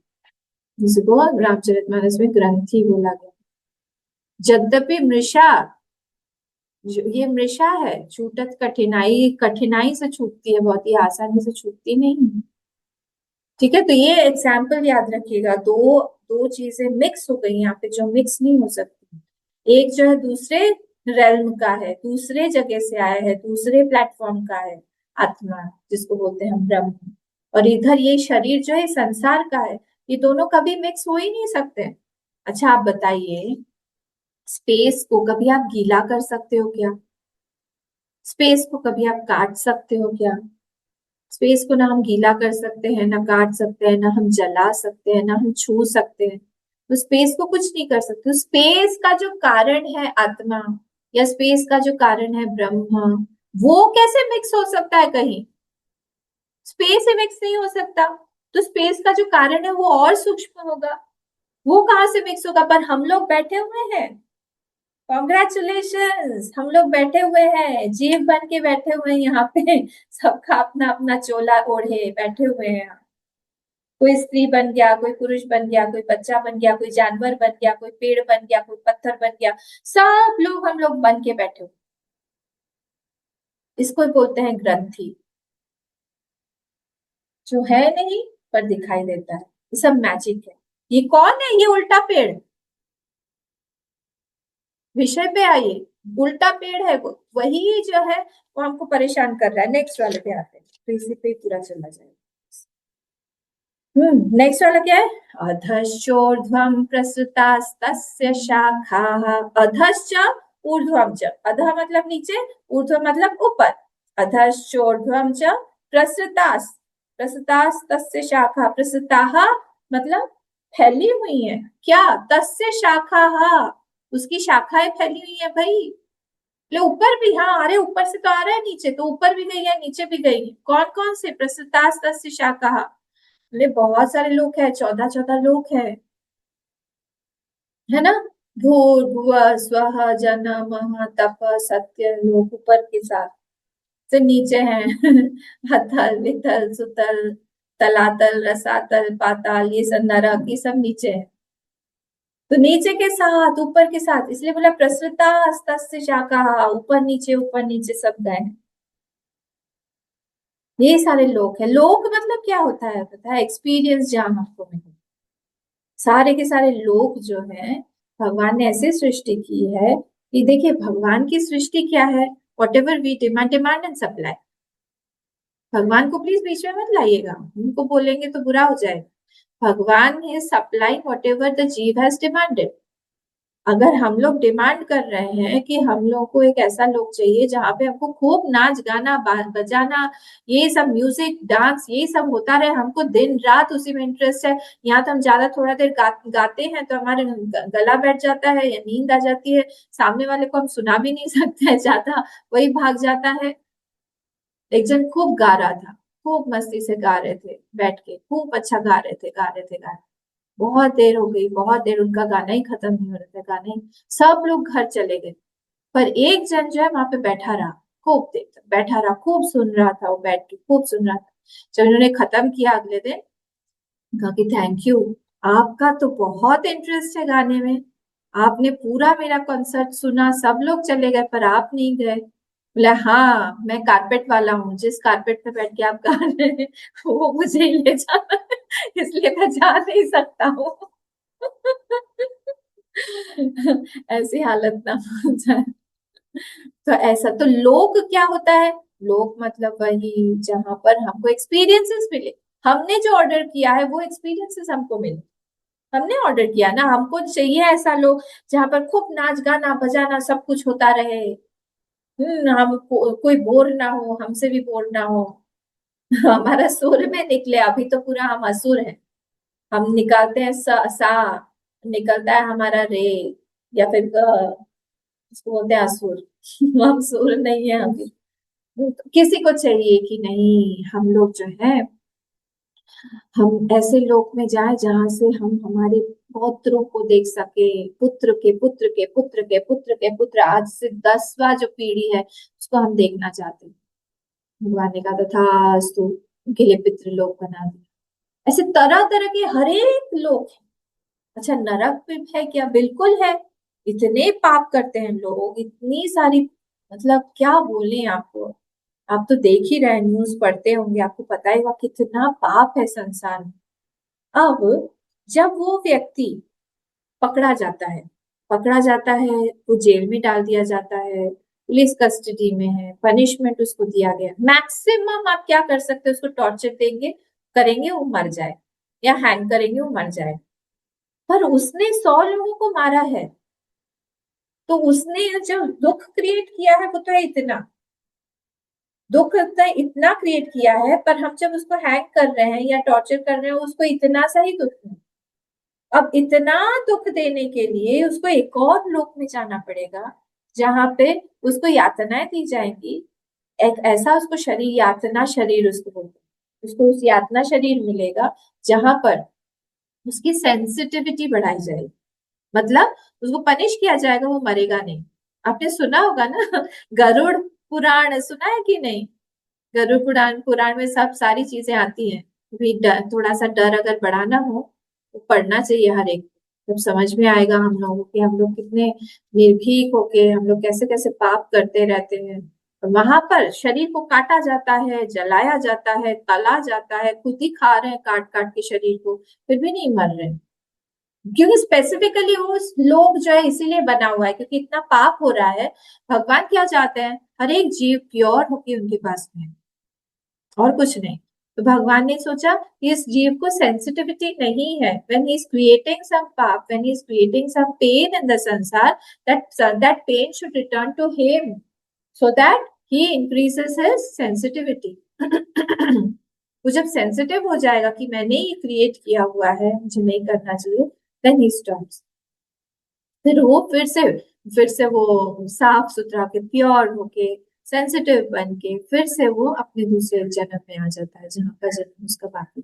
जिसको रामचरितमानस में ग्रंथि बोला गया। यद्यपि मृषा, ये मृषा है, छूटत कठिनाई, कठिनाई से छूटती है, बहुत ही आसानी से छूटती नहीं है। ठीक है, तो ये एग्जाम्पल याद रखिएगा। दो दो चीजें मिक्स हो गई यहाँ पे, जो मिक्स नहीं हो सकती। एक जो है दूसरे रेल्म का है, दूसरे जगह से आया है, दूसरे प्लेटफॉर्म का है, आत्मा जिसको बोलते हैं हम ब्रह्म। और इधर ये शरीर जो है संसार का है। ये दोनों कभी मिक्स हो ही नहीं सकते। अच्छा, आप बताइए, स्पेस को कभी आप गीला कर सकते हो क्या? स्पेस को कभी आप काट सकते हो क्या? स्पेस को ना हम गीला कर सकते हैं, ना काट सकते हैं, ना हम जला सकते हैं, ना हम छू सकते हैं। तो स्पेस को कुछ नहीं कर सकते। स्पेस का जो कारण है आत्मा, या स्पेस का जो कारण है ब्रह्म, वो कैसे मिक्स हो सकता है कहीं? स्पेस ही मिक्स नहीं हो सकता। तो स्पेस का जो कारण है वो और सूक्ष्म होगा, वो कहाँ से मिक्स होगा? पर हम लोग बैठे हुए हैं, कॉन्ग्रेचुलेशंस, हम लोग बैठे हुए हैं, जीव बन के बैठे हुए हैं यहाँ पे, सबका अपना अपना चोला ओढ़े बैठे हुए हैं। कोई स्त्री बन गया, कोई पुरुष बन गया, कोई बच्चा बन गया, कोई जानवर बन गया, कोई पेड़ बन गया, कोई पत्थर बन गया, सब लोग हम लोग बन के बैठे हुए। इसको बोलते हैं ग्रंथि, जो है नहीं पर दिखाई देता है। ये सब मैजिक है। ये कौन है, ये उल्टा पेड़? विषय पे आइए। उल्टा पेड़ है वो, वही जो है वो हमको परेशान कर रहा है। नेक्स्ट वाले पे आते हैं, तो इसी पे पूरा चला जाएगा। नेक्स्ट वाला क्या है? अधश्चोर्ध्वं प्रसृतास्तस्य शाखाः। अधश्च ऊर्ध्वं च, अधः मतलब नीचे, ऊर्ध्व मतलब ऊपर। अधश्चोर्ध्वं च प्रसृतास्, प्रसृतास्तस्य शाखा, प्रसृताः मतलब फैली हुई है। क्या? तस्य शाखाः, उसकी शाखाएं फैली हुई है भाई। ले ऊपर भी, हाँ, अरे ऊपर से तो आ रहा है नीचे, तो ऊपर भी गई है नीचे भी गई है। कौन कौन से? प्रसृतास्तस्य शाखाः, ले बहुत सारे लोग हैं, 14 लोग हैं, है ना। भूर्भुवः स्वः जनमः तपः सत्य, लोग ऊपर के साथ से नीचे हैं अतल वितल सुतल तलातल रसातल पाताल, ये सब नरक, ये सब नीचे है। तो नीचे के साथ ऊपर के साथ, इसलिए बोला प्रसृता तस्य शाखा, ऊपर नीचे सब गए हैं। ये सारे लोग हैं। लोक मतलब क्या होता है पता है? एक्सपीरियंस जहां आपको मिले। सारे के सारे लोग जो हैं, भगवान ने ऐसे सृष्टि की है कि देखिए, भगवान की सृष्टि क्या है? Whatever we demand, demand and supply. भगवान को प्लीज बीच में मत लाइएगा, उनको बोलेंगे तो बुरा हो जाएगा। भगवान is supplying whatever the जीव has demanded. अगर हम लोग डिमांड कर रहे हैं कि हम लोग को एक ऐसा लोग चाहिए जहाँ पे हमको खूब नाच गाना बजाना, ये सब म्यूजिक डांस ये सब होता रहे, हमको दिन रात उसी में इंटरेस्ट है। यहाँ तो हम ज्यादा थोड़ा देर गाते हैं तो हमारे गला बैठ जाता है या नींद आ जाती है, सामने वाले को हम सुना भी नहीं सकते हैं ज्यादा, वही भाग जाता है। एक जन खूब गा रहा था, खूब मस्ती से गा रहे थे, बैठ के खूब अच्छा गा रहे थे गा रहे थे गा रहे थे। बहुत देर हो गई, बहुत देर, उनका गाना ही खत्म नहीं हो रहा था, गाना ही, सब लोग घर चले गए, पर एक जन जो है वहां पे बैठा रहा, खूब देर तक बैठा रहा, खूब सुन रहा था, वो बैठ के खूब सुन रहा था। जब उन्होंने खत्म किया अगले दिन, कहा कि थैंक यू, आपका तो बहुत इंटरेस्ट है गाने में, आपने पूरा मेरा कॉन्सर्ट सुना, सब लोग चले गए पर आप नहीं गए। बोला हाँ, मैं कारपेट वाला हूँ, जिस कारपेट पे बैठ के आप गा रहे हैं वो मुझे ही ले जाना है, इसलिए मैं जा नहीं सकता हूँ। ऐसी हालत ना हो जाए। तो ऐसा तो लोक क्या होता है, लोक मतलब वही जहां पर हमको एक्सपीरियंसेस मिले, हमने जो ऑर्डर किया है वो एक्सपीरियंसेस हमको मिले, हमने ऑर्डर किया ना, हमको चाहिए ऐसा लोग जहां पर खूब नाच गाना बजाना सब कुछ होता रहे। हम कोई बोर ना हो, हमसे भी बोर ना हो। हमारा सुर में निकले, अभी तो पूरा हम असुर हैं, हम निकालते हैं सा, निकलता है हमारा रे, या फिर इसको बोलते हैं असुर। हम सुर नहीं है अभी। तो किसी को चाहिए कि नहीं, हम लोग जो है हम ऐसे लोक में जाए जहां से हम हमारे पौत्रों को देख सके, पुत्र के पुत्र के पुत्र के पुत्र के पुत्र, आज से 10वां जो पीढ़ी है उसको हम देखना चाहते हैं। भगवान ने कहा था तथास्तु, उनके लिए पितृलोक बना दिया। ऐसे तरह तरह के हर एक लोक है। अच्छा, नरक भी है क्या? बिल्कुल है। इतने पाप करते हैं लोग, इतनी सारी, मतलब क्या बोले आपको, आप तो देख ही रहे, न्यूज पढ़ते होंगे, आपको पता ही होगा कितना पाप है संसार में। अब जब वो व्यक्ति पकड़ा जाता है, पकड़ा जाता है, वो जेल में डाल दिया जाता है, पुलिस कस्टडी में है, पनिशमेंट उसको दिया गया, मैक्सिमम आप क्या कर सकते हैं, उसको टॉर्चर देंगे, करेंगे वो मर जाए, या हैंग करेंगे वो मर जाए। पर उसने 100 लोगों को मारा है, तो उसने जो दुख क्रिएट किया है वो तो है इतना, दुख इतना इतना क्रिएट किया है, पर हम जब उसको हैंग कर रहे हैं या टॉर्चर कर रहे हैं उसको इतना सा ही दुख है। अब इतना दुख देने के लिए उसको एक और लोक में जाना पड़ेगा जहां पे उसको यातनाएं दी जाएंगी, एक ऐसा उसको शरीर, यातना शरीर उसको बोलते हैं, उसको उस यातना शरीर मिलेगा जहां पर उसकी सेंसिटिविटी बढ़ाई जाएगी, मतलब उसको पनिश किया जाएगा, वो मरेगा नहीं। आपने सुना होगा ना गरुड़ पुराण सुना है कि नहीं? गरुड़ पुराण, पुराण में सब सारी चीजें आती हैं। भी थोड़ा सा डर अगर बढ़ाना हो तो पढ़ना चाहिए हर एक, तब समझ में आएगा हम लोगों के, हम लोग कितने निर्भीक होके हम लोग कैसे कैसे पाप करते रहते हैं। वहां पर शरीर को काटा जाता है, जलाया जाता है, तला जाता है, खुद ही खा रहे हैं काट काट के शरीर को, फिर भी नहीं मर रहे, क्योंकि स्पेसिफिकली वो लोग जो है इसीलिए बना हुआ है, क्योंकि इतना पाप हो रहा है। भगवान क्या चाहते हैं, हर एक जीव प्योर होके उनके पास में है, और कुछ नहीं। तो भगवान ने सोचा कि इस जीव को सेंसिटिविटी नहीं है, when he is creating some पाप, when he is creating some pain in the संसार, that pain should return to him so that he increases his sensitivity। वो जब सेंसिटिव हो जाएगा कि मैंने ये क्रिएट किया हुआ है, मुझे नहीं करना चाहिए, then he stops। फिर वो फिर से वो साफ सुथरा के प्योर होके सेंसिटिव बन के फिर से वो अपने दूसरे जन्म में आ जाता है, जहाँ का जन्म उसका बाकी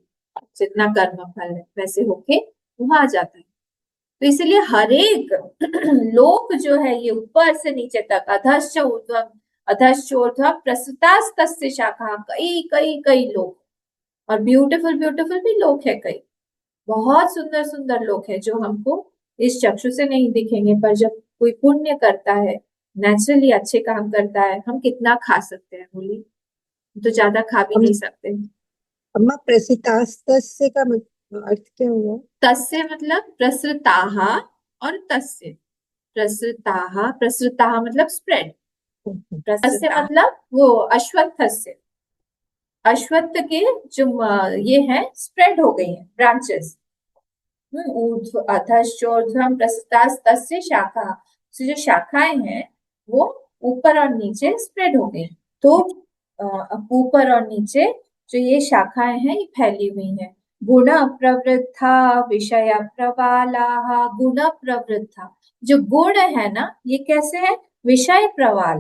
जितना कर्म फल है वैसे होके वहां आ जाता है। तो इसलिए हर एक लोक जो है ये ऊपर से नीचे तक, अधश्च ऊर्ध्वम अधश्च ऊर्ध्वम प्रसुतास्तस्य शाखा, कई कई कई लोक, और ब्यूटीफुल ब्यूटीफुल भी लोक है कई, बहुत सुंदर सुंदर लोग हैं जो हमको इस चक्षु से नहीं दिखेंगे, पर जब कोई पुण्य करता है, नेचुरली अच्छे काम करता है, हम कितना खा सकते हैं बोलिए, तो ज्यादा खा भी नहीं सकते। अम्मा प्रसितास्तस्य का अर्थ क्या हुआ? तस्य मतलब प्रसृताः, और तस्य, प्रसृताः, प्रसृताः मतलब स्प्रेड, तस्य मतलब वो अश्वत्थस्य, अश्वत्थ के जो ये है स्प्रेड हो गई है ब्रांचेस, ऊर्ध्व अधश्चोर्ध्वम प्रसृतास् तस्य शाखा, तो जो शाखाएं हैं वो ऊपर और नीचे स्प्रेड हो गई। तो ऊपर और नीचे जो ये शाखाएं हैं ये फैली हुई हैं। गुण प्रवृद्धा विषय प्रवालाः, गुण प्रवृद्धा, जो गुण है ना ये कैसे है, विषय प्रवाल।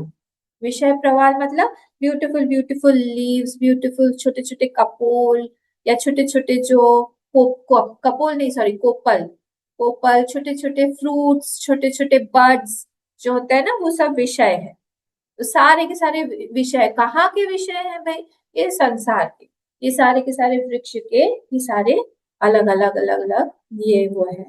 विषय प्रवाल मतलब ब्यूटीफुल ब्यूटीफुल लीव्स, ब्यूटीफुल छोटे छोटे कपोल या छोटे छोटे जो कपोल नहीं सॉरी कोपल, कोपल छोटे छोटे फ्रूट्स, छोटे छोटे बर्ड्स जो होते हैं ना वो सब विषय है। तो सारे के सारे विषय कहाँ के विषय हैं भाई, ये संसार के, ये सारे के सारे वृक्ष के, ये सारे अलग अलग अलग अलग ये वो है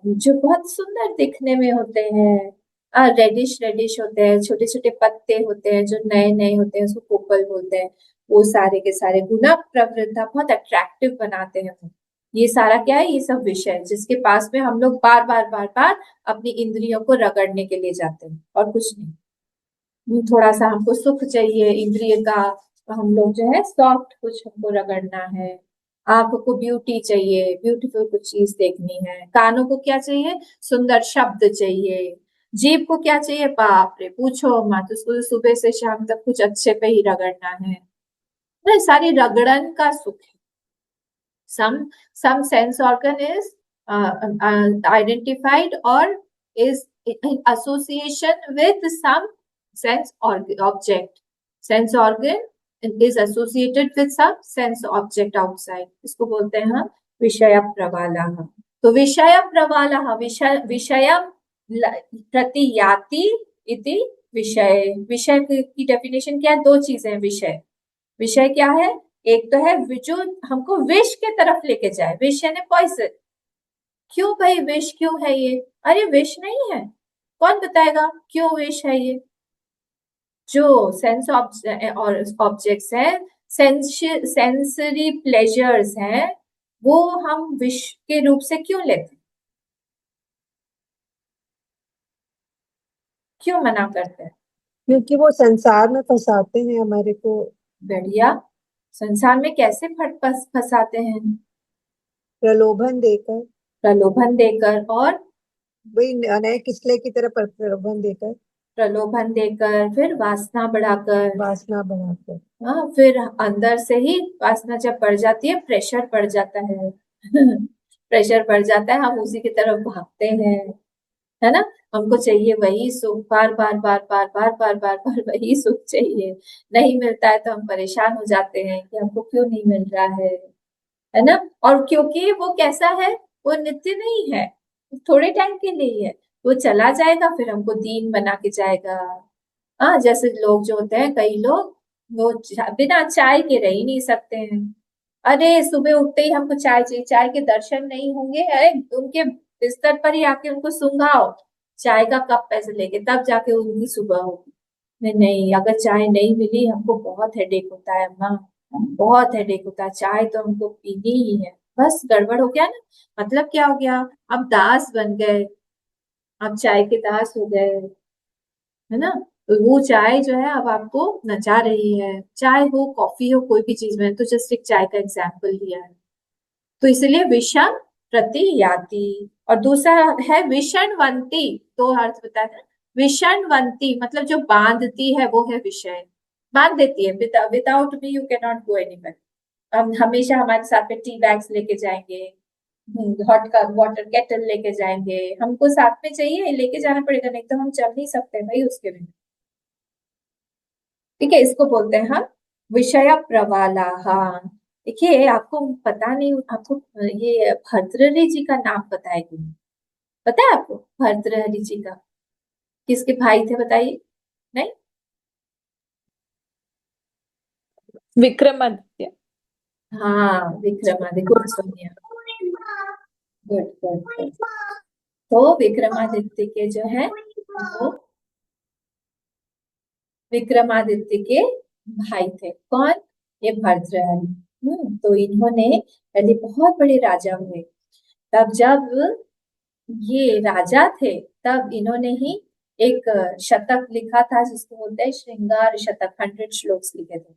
जो बहुत सुंदर दिखने में होते हैं। रेडिश रेडिश होते हैं, छोटे छोटे पत्ते होते हैं जो नए नए होते हैं, उसको कोपल बोलते हैं। वो सारे के सारे गुण प्रवृत्ता बहुत अट्रैक्टिव बनाते हैं वो। ये सारा क्या है, ये सब विषय है जिसके पास में हम लोग बार बार बार बार अपनी इंद्रियों को रगड़ने के लिए जाते हैं और कुछ नहीं। थोड़ा सा हमको सुख चाहिए इंद्रिय का, तो हम लोग जो है सॉफ्ट कुछ हमको रगड़ना है। आंखों को ब्यूटी चाहिए, ब्यूटीफुल कुछ चीज देखनी है। कानों को क्या चाहिए, सुंदर शब्द चाहिए। जीभ को क्या चाहिए, बाप रे पूछो मत, उसको तो सुबह से शाम तक कुछ अच्छे पे ही रगड़ना है। तो सारी रगड़न का सुख है। some sense organ is identified or is in association with some sense object. Sense organ is associated with some sense object outside. इसको बोलते हैं हम विषय प्रवालः। तो विषय प्रवालः विषयम प्रतियाति इति विषय। विषय की डेफिनेशन क्या है, दो चीजें हैं विषय। विषय क्या है, एक तो है जो हमको विष के तरफ लेके जाए, विष यानी पॉइजन। क्यों भाई विष क्यों है ये, अरे विष नहीं है, कौन बताएगा क्यों विष है ये। जो सेंस ऑब्जेक्ट्स हैं, सेंसरी प्लेजर्स हैं, वो हम विष के रूप से क्यों लेते, क्यों मना करते हैं। क्योंकि वो संसार में फंसाते हैं हमारे को। बढ़िया, संसार में कैसे फंसाते हैं, प्रलोभन देकर, प्रलोभन देकर, और वही नए किसले की तरह प्रलोभन देकर, प्रलोभन देकर, फिर वासना बढ़ाकर, वासना बढ़ाकर। हाँ फिर अंदर से ही वासना जब बढ़ जाती है, प्रेशर बढ़ जाता है प्रेशर बढ़ जाता है, हम उसी की तरफ भागते हैं, है ना। हमको चाहिए वही सुख, बार बार बार बार बार बार बार बार वही सुख चाहिए। नहीं मिलता है तो हम परेशान हो जाते हैं कि हमको क्यों नहीं मिल रहा है ना। और क्योंकि वो कैसा है, वो नित्य नहीं है, थोड़े टाइम के लिए ही है, वो चला जाएगा फिर हमको दीन बना के जाएगा। हाँ जैसे लोग जो होते हैं, कई लोग वो बिना चाय के रह ही नहीं सकते हैं। अरे सुबह उठते ही हमको चाय चाहिए, चाय के दर्शन नहीं होंगे, अरे उनके बिस्तर पर ही आके उनको सुंघाओ चाय का कप पैसे लेके, तब जाके उनकी सुबह होगी। नहीं नहीं, अगर चाय नहीं मिली हमको बहुत हेडेक होता है अम्मा, बहुत हेडेक होता है, चाय तो हमको पीनी ही है। बस गड़बड़ हो गया ना, मतलब क्या हो गया, अब दास बन गए, अब चाय के दास हो गए, है ना। तो वो चाय जो है अब आपको नचा रही है, चाय हो कॉफी हो कोई भी चीज में, तो जस्ट एक चाय का एग्जाम्पल लिया है। तो इसलिए विषम प्रतियाति, और दूसरा है विषणवंती, दो अर्थ बताया था। विषणवंती मतलब जो बांधती है वो है विषय, बांध देती है, without me you can not go anywhere. हम हमेशा हमारे साथ में टी बैग्स लेके जाएंगे, हॉट का वाटर केटल लेके जाएंगे, हमको साथ में चाहिए, लेके जाना पड़ेगा, नहीं तो हम चल नहीं सकते भाई उसके बिना। ठीक है, इसको बोलते हैं हम विषय प्रवालाः। देखिए आपको पता नहीं, आपको ये भर्तृहरि जी का नाम पता है कि नहीं, पता है आपको भर्तृहरि जी का, किसके भाई थे बताइए, नहीं। विक्रमादित्य। हाँ Vikramaditya, good Sonia, good good good. तो विक्रमादित्य के जो है वो विक्रमादित्य के भाई थे, कौन, ये भर्तृहरि। तो इन्होंने पहले बहुत बड़े राजा हुए, तब जब ये राजा थे तब इन्होंने ही एक शतक लिखा था जिसको बोलते हैं श्रृंगार शतक, 100 श्लोक्स लिखे थे।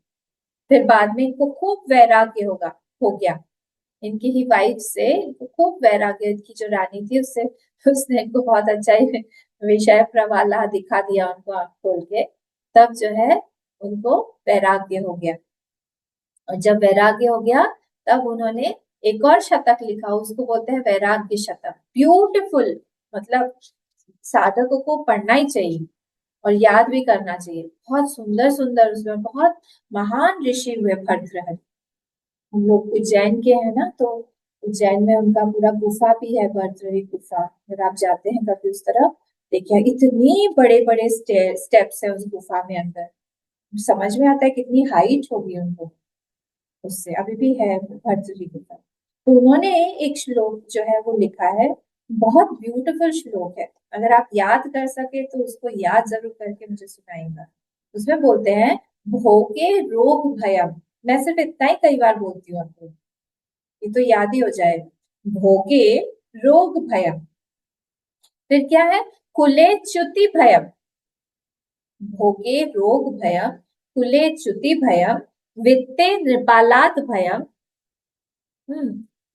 फिर बाद में इनको खूब वैराग्य हो गया, इनकी ही वाइफ से इनको खूब वैराग्य, की जो रानी थी उससे, उसने इनको बहुत अच्छा ही विषय प्रवाला दिखा दिया उनको आंख खोल के, तब जो है उनको वैराग्य हो गया। और जब वैराग्य हो गया तब उन्होंने एक और शतक लिखा, उसको बोलते हैं वैराग्य शतक। ब्यूटीफुल, मतलब साधकों को पढ़ना ही चाहिए और याद भी करना चाहिए। बहुत सुंदर सुंदर, उसमें बहुत महान ऋषि हुए भर्तृहरि। हम लोग उज्जैन के हैं ना, तो उज्जैन में उनका पूरा गुफा भी है, भर्तृहरि गुफा। अगर आप जाते हैं कभी उस तरफ, देखिए इतने बड़े बड़े स्टेप्स है उस गुफा में अंदर। समझ में आता है कितनी हाइट होगी उनको, उससे अभी भी है भर्तृहरि गुफा। तो उन्होंने एक श्लोक जो है वो लिखा है, बहुत ब्यूटीफुल श्लोक है। अगर आप याद कर सके तो उसको याद जरूर करके मुझे सुनाएगा। उसमें बोलते हैं, भोगे रोग भयम। मैं सिर्फ इतना ही कई बार बोलती हूँ आपको, ये तो याद ही हो जाएगा। भोगे रोग भयम, फिर क्या है, कुले च्युति भयम। भोगे रोग भयम, कुले च्युति भयम, वित्ते नृपालात भयम,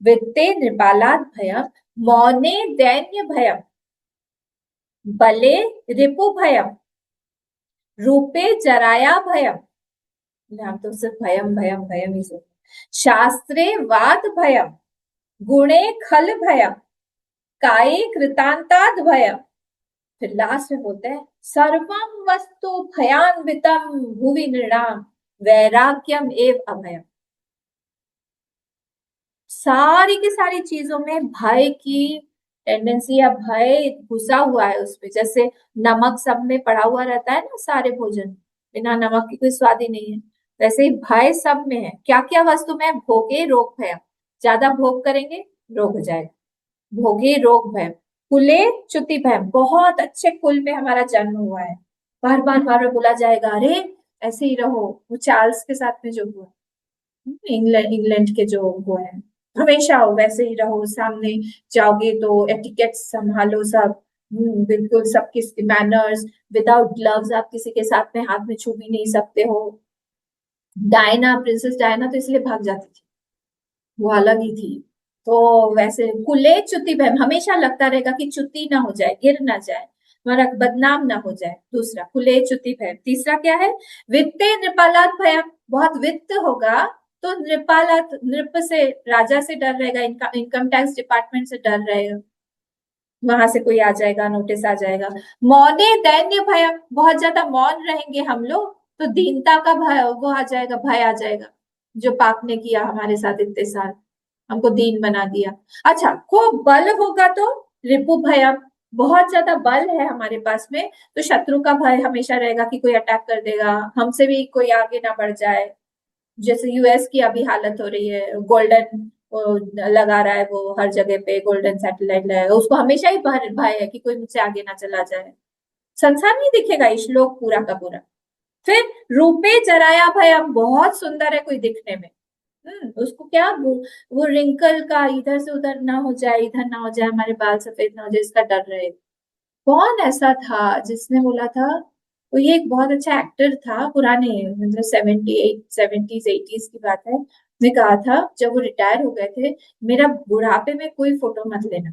वित्ते नृपालात भयम, मौने दैन्य भयम, बले रिपु भयम, रूपे जराया भयम। हम तो सिर्फ भयम भयम भयम ही सुनते। शास्त्रे वाद भयम, गुणे खल भयम, काये कृतांताद भयम। फिर लास्ट में बोलते हैं, सर्वम वस्तु भयान्वितम भुवि नृणाम, वैराग्यम एव अभयम। सारी की सारी चीजों में भय की टेंडेंसी या भय घुसा हुआ है उसमें। जैसे नमक सब में पड़ा हुआ रहता है ना, सारे भोजन बिना नमक की कोई स्वाद ही नहीं है, वैसे ही भय सब में है। क्या क्या वस्तु में, भोगे रोग भय, ज्यादा भोग करेंगे रोग हो जाएगा। भोगे रोग भय, कुले च्युति भय, बहुत अच्छे कुल में हमारा जन्म हुआ है, बार बार बार बार बोला जाएगा अरे ऐसे ही रहो। वो चार्ल्स के साथ में जो हुआ, इंग्लैंड के जो वो है, हमेशा हो वैसे ही रहो, सामने जाओगे तो एटिकेट संभालो सब, बिल्कुल सबकी मैनर्स, विदाउट ग्लव्स आप किसी के साथ में हाथ में छू भी नहीं सकते हो। डायना, प्रिंसेस डायना तो इसलिए भाग जाती थी, वो अलग ही थी। तो वैसे कुले च्युति भय, हमेशा लगता रहेगा कि च्युति ना हो जाए, गिर ना जाए, हमारा बदनाम ना हो जाए। दूसरा कुले च्युति भय। तीसरा क्या है, वित्ते नृपालात भय, बहुत वित्त होगा तो नृपालात, नृप से, राजा से डर रहेगा, इनकम टैक्स डिपार्टमेंट से डर रहेगा, वहां से कोई आ जाएगा, नोटिस आ जाएगा। मौने दैन्य भय, बहुत ज्यादा मौन रहेंगे हम लोग तो दीनता का भय वो आ जाएगा, भय आ जाएगा, जो पाप ने किया हमारे साथ इतने साल, हमको दीन बना दिया। अच्छा, खूब बल होगा तो रिपु भय, बहुत ज्यादा बल है हमारे पास में तो शत्रु का भय हमेशा रहेगा कि कोई अटैक कर देगा, हमसे भी कोई आगे ना बढ़ जाए। जैसे यूएस की अभी हालत हो रही है, गोल्डन लगा रहा है वो हर जगह पे, गोल्डन सैटेलाइट लगाएगा, उसको हमेशा ही भय है कि कोई मुझसे आगे ना चला जाए। संसार नहीं दिखेगा ये श्लोक पूरा का पूरा। फिर रूपे जराया भयम, बहुत सुंदर है कोई दिखने में, उसको क्या वो रिंकल का इधर से उधर ना हो जाए, इधर ना हो जाए, हमारे बाल सफेद ना हो जाए, इसका डर रहे। कौन ऐसा था जिसने बोला था, वो ये एक बहुत अच्छा एक्टर था, पुराने मतलब 70s 80s की बात है, ने कहा था जब वो रिटायर हो गए थे, मेरा बुढ़ापे में कोई फोटो मत लेना,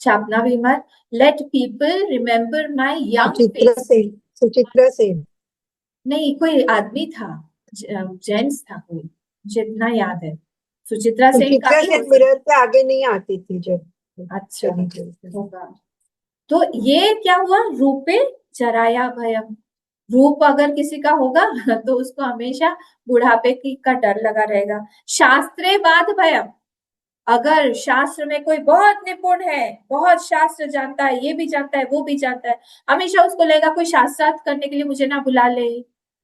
छापना भी मत, let people remember my young Suchitra face. Sen, Suchitra Sen. नहीं, कोई आदमी था, जेंट्स था कोई, मुझे इतना याद है। सुचित्रा सेन का सुचित्रा भी हो सेन मिरर के आगे नहीं आती थी जब अच्छा चली गई। होगा। तो ये क्या हुआ, रूपे जराया भयम, रूप अगर किसी का होगा तो उसको हमेशा बुढ़ापे की का डर लगा रहेगा। शास्त्रे वाद भयम, अगर शास्त्र में कोई बहुत निपुण है, बहुत शास्त्र जानता है, ये भी जानता है वो भी जानता है, हमेशा उसको लगेगा कोई शास्त्रार्थ करने के लिए मुझे ना बुला ले,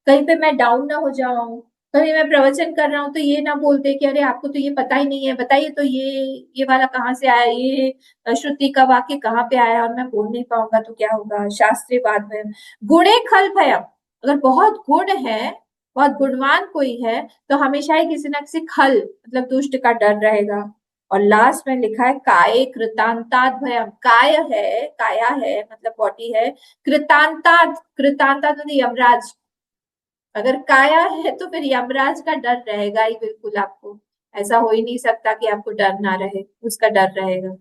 कहीं पे मैं डाउन ना हो जाऊं, कभी मैं प्रवचन कर रहा हूं तो ये ना बोलते कि अरे आपको तो ये पता ही नहीं है, बताइए तो ये वाला कहाँ से आया, ये श्रुति का वाक्य कहाँ पे आया और मैं बोल नहीं पाऊंगा तो क्या होगा। शास्त्रीय वाद भयम, गुणे खल भयम, अगर बहुत गुण है, बहुत गुणवान कोई है तो हमेशा ही किसी ना किसी खल मतलब दुष्ट का डर रहेगा। और लास्ट में लिखा है, काय कृतांताद भयम, काय है, काया है मतलब बॉडी है, कृतांताद, कृतांताद मतलब यमराज, अगर काया है तो फिर यमराज का डर रहेगा ही बिल्कुल आपको। ऐसा हो ही नहीं सकता कि आपको डर ना रहे, उसका डर रहेगा।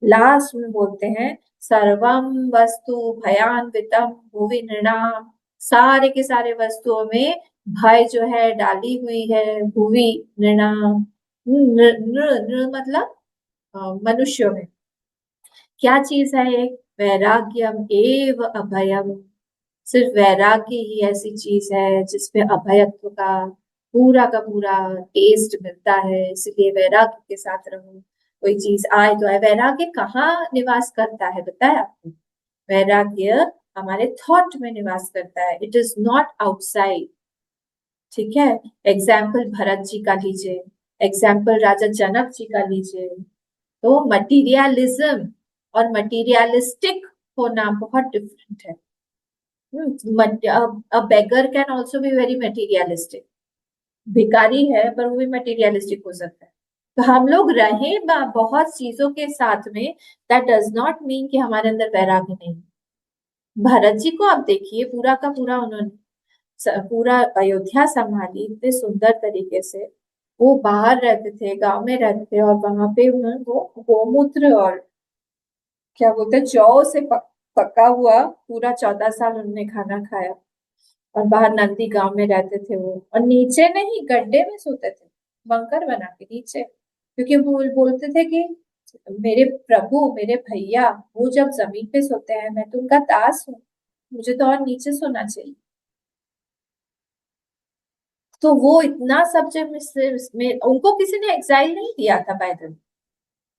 लास्ट में बोलते हैं सर्वम वस्तु भयान्वितम भुवि नृणाम, सारे के सारे वस्तुओं में भय जो है डाली हुई है, भुवि नृणाम, नृ नृ नृ मतलब मनुष्यों में। क्या चीज है एक? वैराग्यम एव अभयम, सिर्फ वैराग्य ही ऐसी चीज है जिसमें अभयत्व का पूरा टेस्ट मिलता है, इसलिए वैराग्य के साथ रहो। कोई चीज आए तो आए। वैराग्य कहाँ निवास करता है बताया आपको? वैराग्य हमारे थॉट में निवास करता है, इट इज नॉट आउटसाइड। ठीक है, एग्जाम्पल भरत जी का लीजिए, एग्जाम्पल राजा जनक जी का लीजिए। तो मटीरियलिज्म और मटीरियलिस्टिक होना बहुत डिफरेंट है। a beggar can also be very materialistic, भिखारी है पर वो भी मटेरियलिस्टिक हो सकता है। तो हम लोग रहे बहुत चीजों के साथ में, दैट डज नॉट मीन कि हमारे अंदर वैराग्य नहीं। भरत जी को आप देखिए, पूरा का पूरा उन्होंने पूरा अयोध्या संभाली इतने सुंदर तरीके से। वो बाहर रहते थे, गांव में रहते थे, और वहां पे वो गोमूत्र और क्या बोलते हैं जौ से पका हुआ पूरा 14 साल उन्होंने खाना खाया। और बाहर नंदी गांव में रहते थे वो, और नीचे नहीं गड्ढे में सोते थे, बंकर बना के नीचे, क्योंकि वो बोलते थे कि मेरे प्रभु मेरे भैया वो जब जमीन पे सोते हैं मैं तो उनका दास हूँ, मुझे तो और नीचे सोना चाहिए। तो वो इतना सब जब में उनको किसी ने एग्जाइल नहीं दिया था पैदल,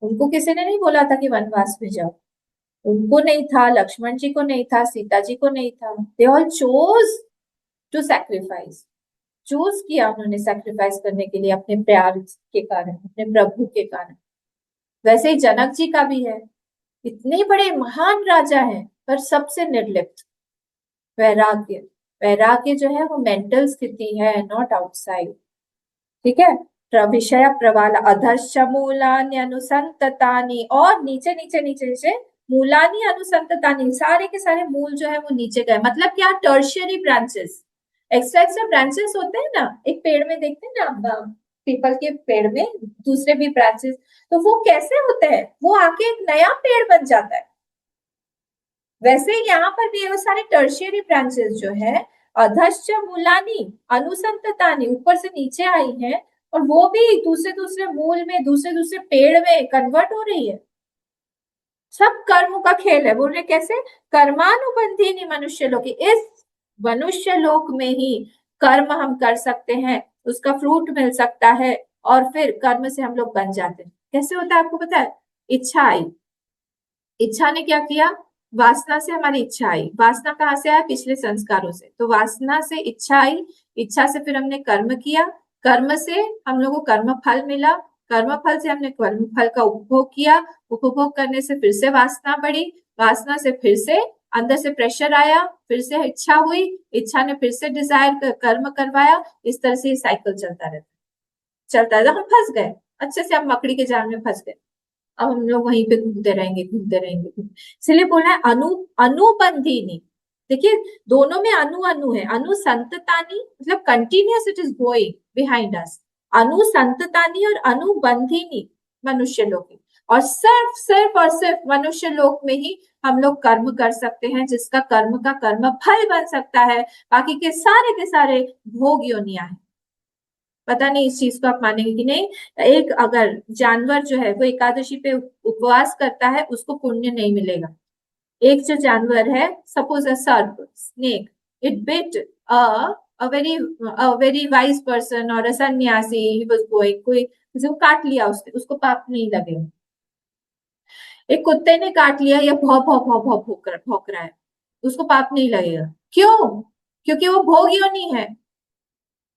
उनको किसी ने नहीं बोला था कि वनवास में जाओ, उनको नहीं था, लक्ष्मण जी को नहीं था, सीता जी को नहीं था। They all chose to sacrifice, choose किया उन्होंने सैक्रिफाइस करने के लिए अपने प्यार के कारण, अपने प्रभु के कारण। वैसे ही जनक जी का भी है, इतने बड़े महान राजा हैं पर सबसे निर्लिप्त। वैराग्य, वैराग्य जो है वो मेंटल स्थिति है, नॉट आउटसाइड। ठीक है, विषय प्रवाल अधश्च मूलानि अनुसंततानि, और नीचे नीचे नीचे नीचे मूलानि अनुसंततानि, सारे के सारे मूल जो है वो नीचे गए। मतलब क्या? Tertiary branches, extra extra branches होते हैं ना, एक पेड़ में देखते हैं ना, पीपल के पेड़ में दूसरे भी ब्रांचेस, तो वो कैसे होते हैं? वो आके एक नया पेड़ बन जाता है। वैसे ही यहाँ पर भी वो सारे टर्शियरी ब्रांचेस जो है अधश्च मूलानि अनुसंततानि, ऊपर से नीचे आई हैं, और वो भी दूसरे दूसरे मूल में, दूसरे दूसरे पेड़ में कन्वर्ट हो रही है। सब कर्म का खेल है। बोल रहे कैसे? कर्मानुबंधी मनुष्य लोक, इस मनुष्य लोक में ही कर्म हम कर सकते हैं, उसका फ्रूट मिल सकता है, और फिर कर्म से हम लोग बन जाते हैं। कैसे होता है आपको पता है? इच्छा आई, इच्छा ने क्या किया? वासना से हमारी इच्छा आई। वासना कहाँ से आया? पिछले संस्कारों से। तो वासना से इच्छा आई, इच्छा से फिर हमने कर्म किया, कर्म से हम लोगों को कर्म फल मिला, कर्म फल से हमने कर्म फल का उपभोग किया, उपभोग करने से फिर से वासना बढ़ी, वासना से फिर से अंदर से प्रेशर आया, फिर से इच्छा हुई, इच्छा ने फिर से डिजायर कर्म करवाया। इस तरह से साइकिल चलता रहता, चलता रहता। हम फंस गए, अच्छे से हम मकड़ी के जाल में फंस गए। अब हम लोग वहीं पे घूमते रहेंगे, घूमते रहेंगे। इसलिए बोला है अनुबंधिनी। देखिए दोनों में अनु अनु है। अनुसंततानी मतलब continuous, it is going behind us. अनुसंततानी और अनुबंधिनी मनुष्य लोक, और सिर्फ और सिर्फ मनुष्य लोक में ही हम लोग कर्म कर सकते हैं, जिसका कर्म का कर्म फल बन सकता है। बाकी के सारे भोग योनियां है। पता नहीं इस चीज को आप मानेंगे कि नहीं। एक अगर जानवर जो है वो एकादशी पे उपवास करता है, उसको पुण्य नहीं मिलेगा। एक जो जानवर है, सपोज अ सर्प, snake, it bit a very wise person or a सन्यासी, he was going, कोई किसी को काट लिया, उसको पाप नहीं लगेगा। एक कुत्ते ने काट लिया या भौ भौ भौ भौ भौंक रहा है, उसको पाप नहीं लगेगा। क्यों? क्योंकि वो भोग योनि है,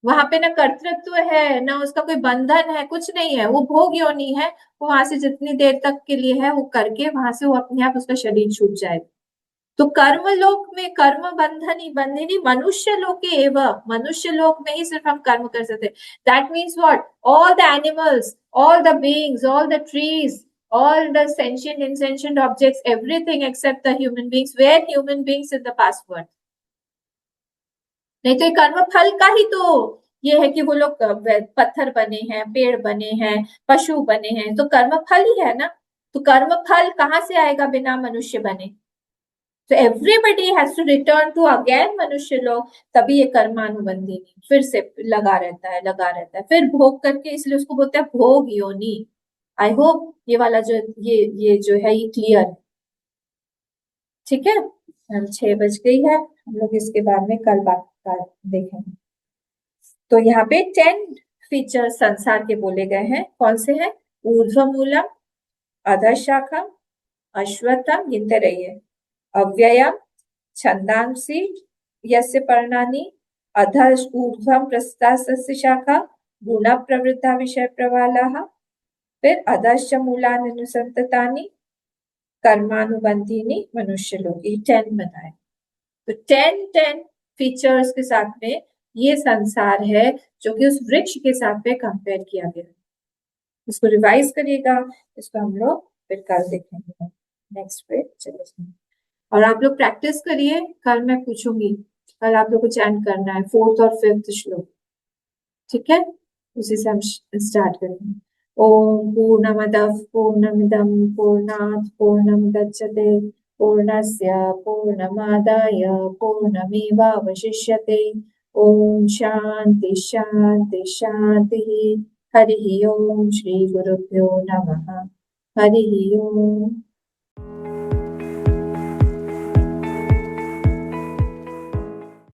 वहां पे ना कर्तृत्व है, ना उसका कोई बंधन है, कुछ नहीं है, वो भोग योनि है। वो वहां से जितनी देर तक के लिए है वो करके वहां से वो अपने आप उसका शरीर छूट जाएगा। तो कर्म लोक में कर्म बंधनी बंधिनी मनुष्य लोक एवं, मनुष्य लोक में ही सिर्फ हम कर्म कर सकते। That means what? All the animals, all the beings, all the trees, all the sentient insentient objects, everything except the human beings, were human beings in the past world। नहीं तो ये कर्म फल का ही तो ये है कि वो लोग पत्थर बने हैं, पेड़ बने हैं, पशु बने हैं, तो कर्म फल ही है ना। तो कर्म फल कहाँ से आएगा बिना मनुष्य बने? तो everybody has to return to again मनुष्य लोग, तभी ये कर्मानुबंधी फिर से लगा रहता है, फिर भोग करके, इसलिए उसको बोलते हैं भोग योनि। आई होप ये वाला जो ये जो है ये क्लियर है। ठीक है, हम 6 बज गई है, हम लोग इसके बारे में कल बात देखेंगे। तो यहाँ पे 10 फीचर संसार के बोले गए हैं। कौन से हैं? ऊर्ध्वमूलम, अधशाखम, अश्वत्थम, गिनते रहिए, अव्ययम, छंदांसि यस्य पर्णानि, अधः ऊर्ध्वं प्रस्थास्य शाखा, गुण प्रवृद्धा विषय प्रवालाः, फिर अधश्च मूलानि अनुसंततानि, कर्मानुबंधीनि मनुष्य लोग। 10 बताए। तो 10 फीचर्स के साथ में ये संसार है जो कि उस वृक्ष के साथ में कंपेयर किया गया। इसको रिवाइज करिएगा, इसको हम लोग फिर कल देखेंगे नेक्स्ट पे चले जाएंगे। और आप लोग प्रैक्टिस करिए, कल मैं पूछूंगी, कल आप लोग को चैंट करना है 4th और 5th श्लोक। ठीक है, उसी से हम स्टार्ट करेंगे। ओम पूर्णमदः पूर्णमिदं पूर्णात् पूर्णमुदच्यते पूर्णस्य पूर्णमादाय पूर्णमेवावशिष्यते। ओम शांति शांति शांति। हरि ओम। श्री गुरुभ्यो नमः। हरि ओम।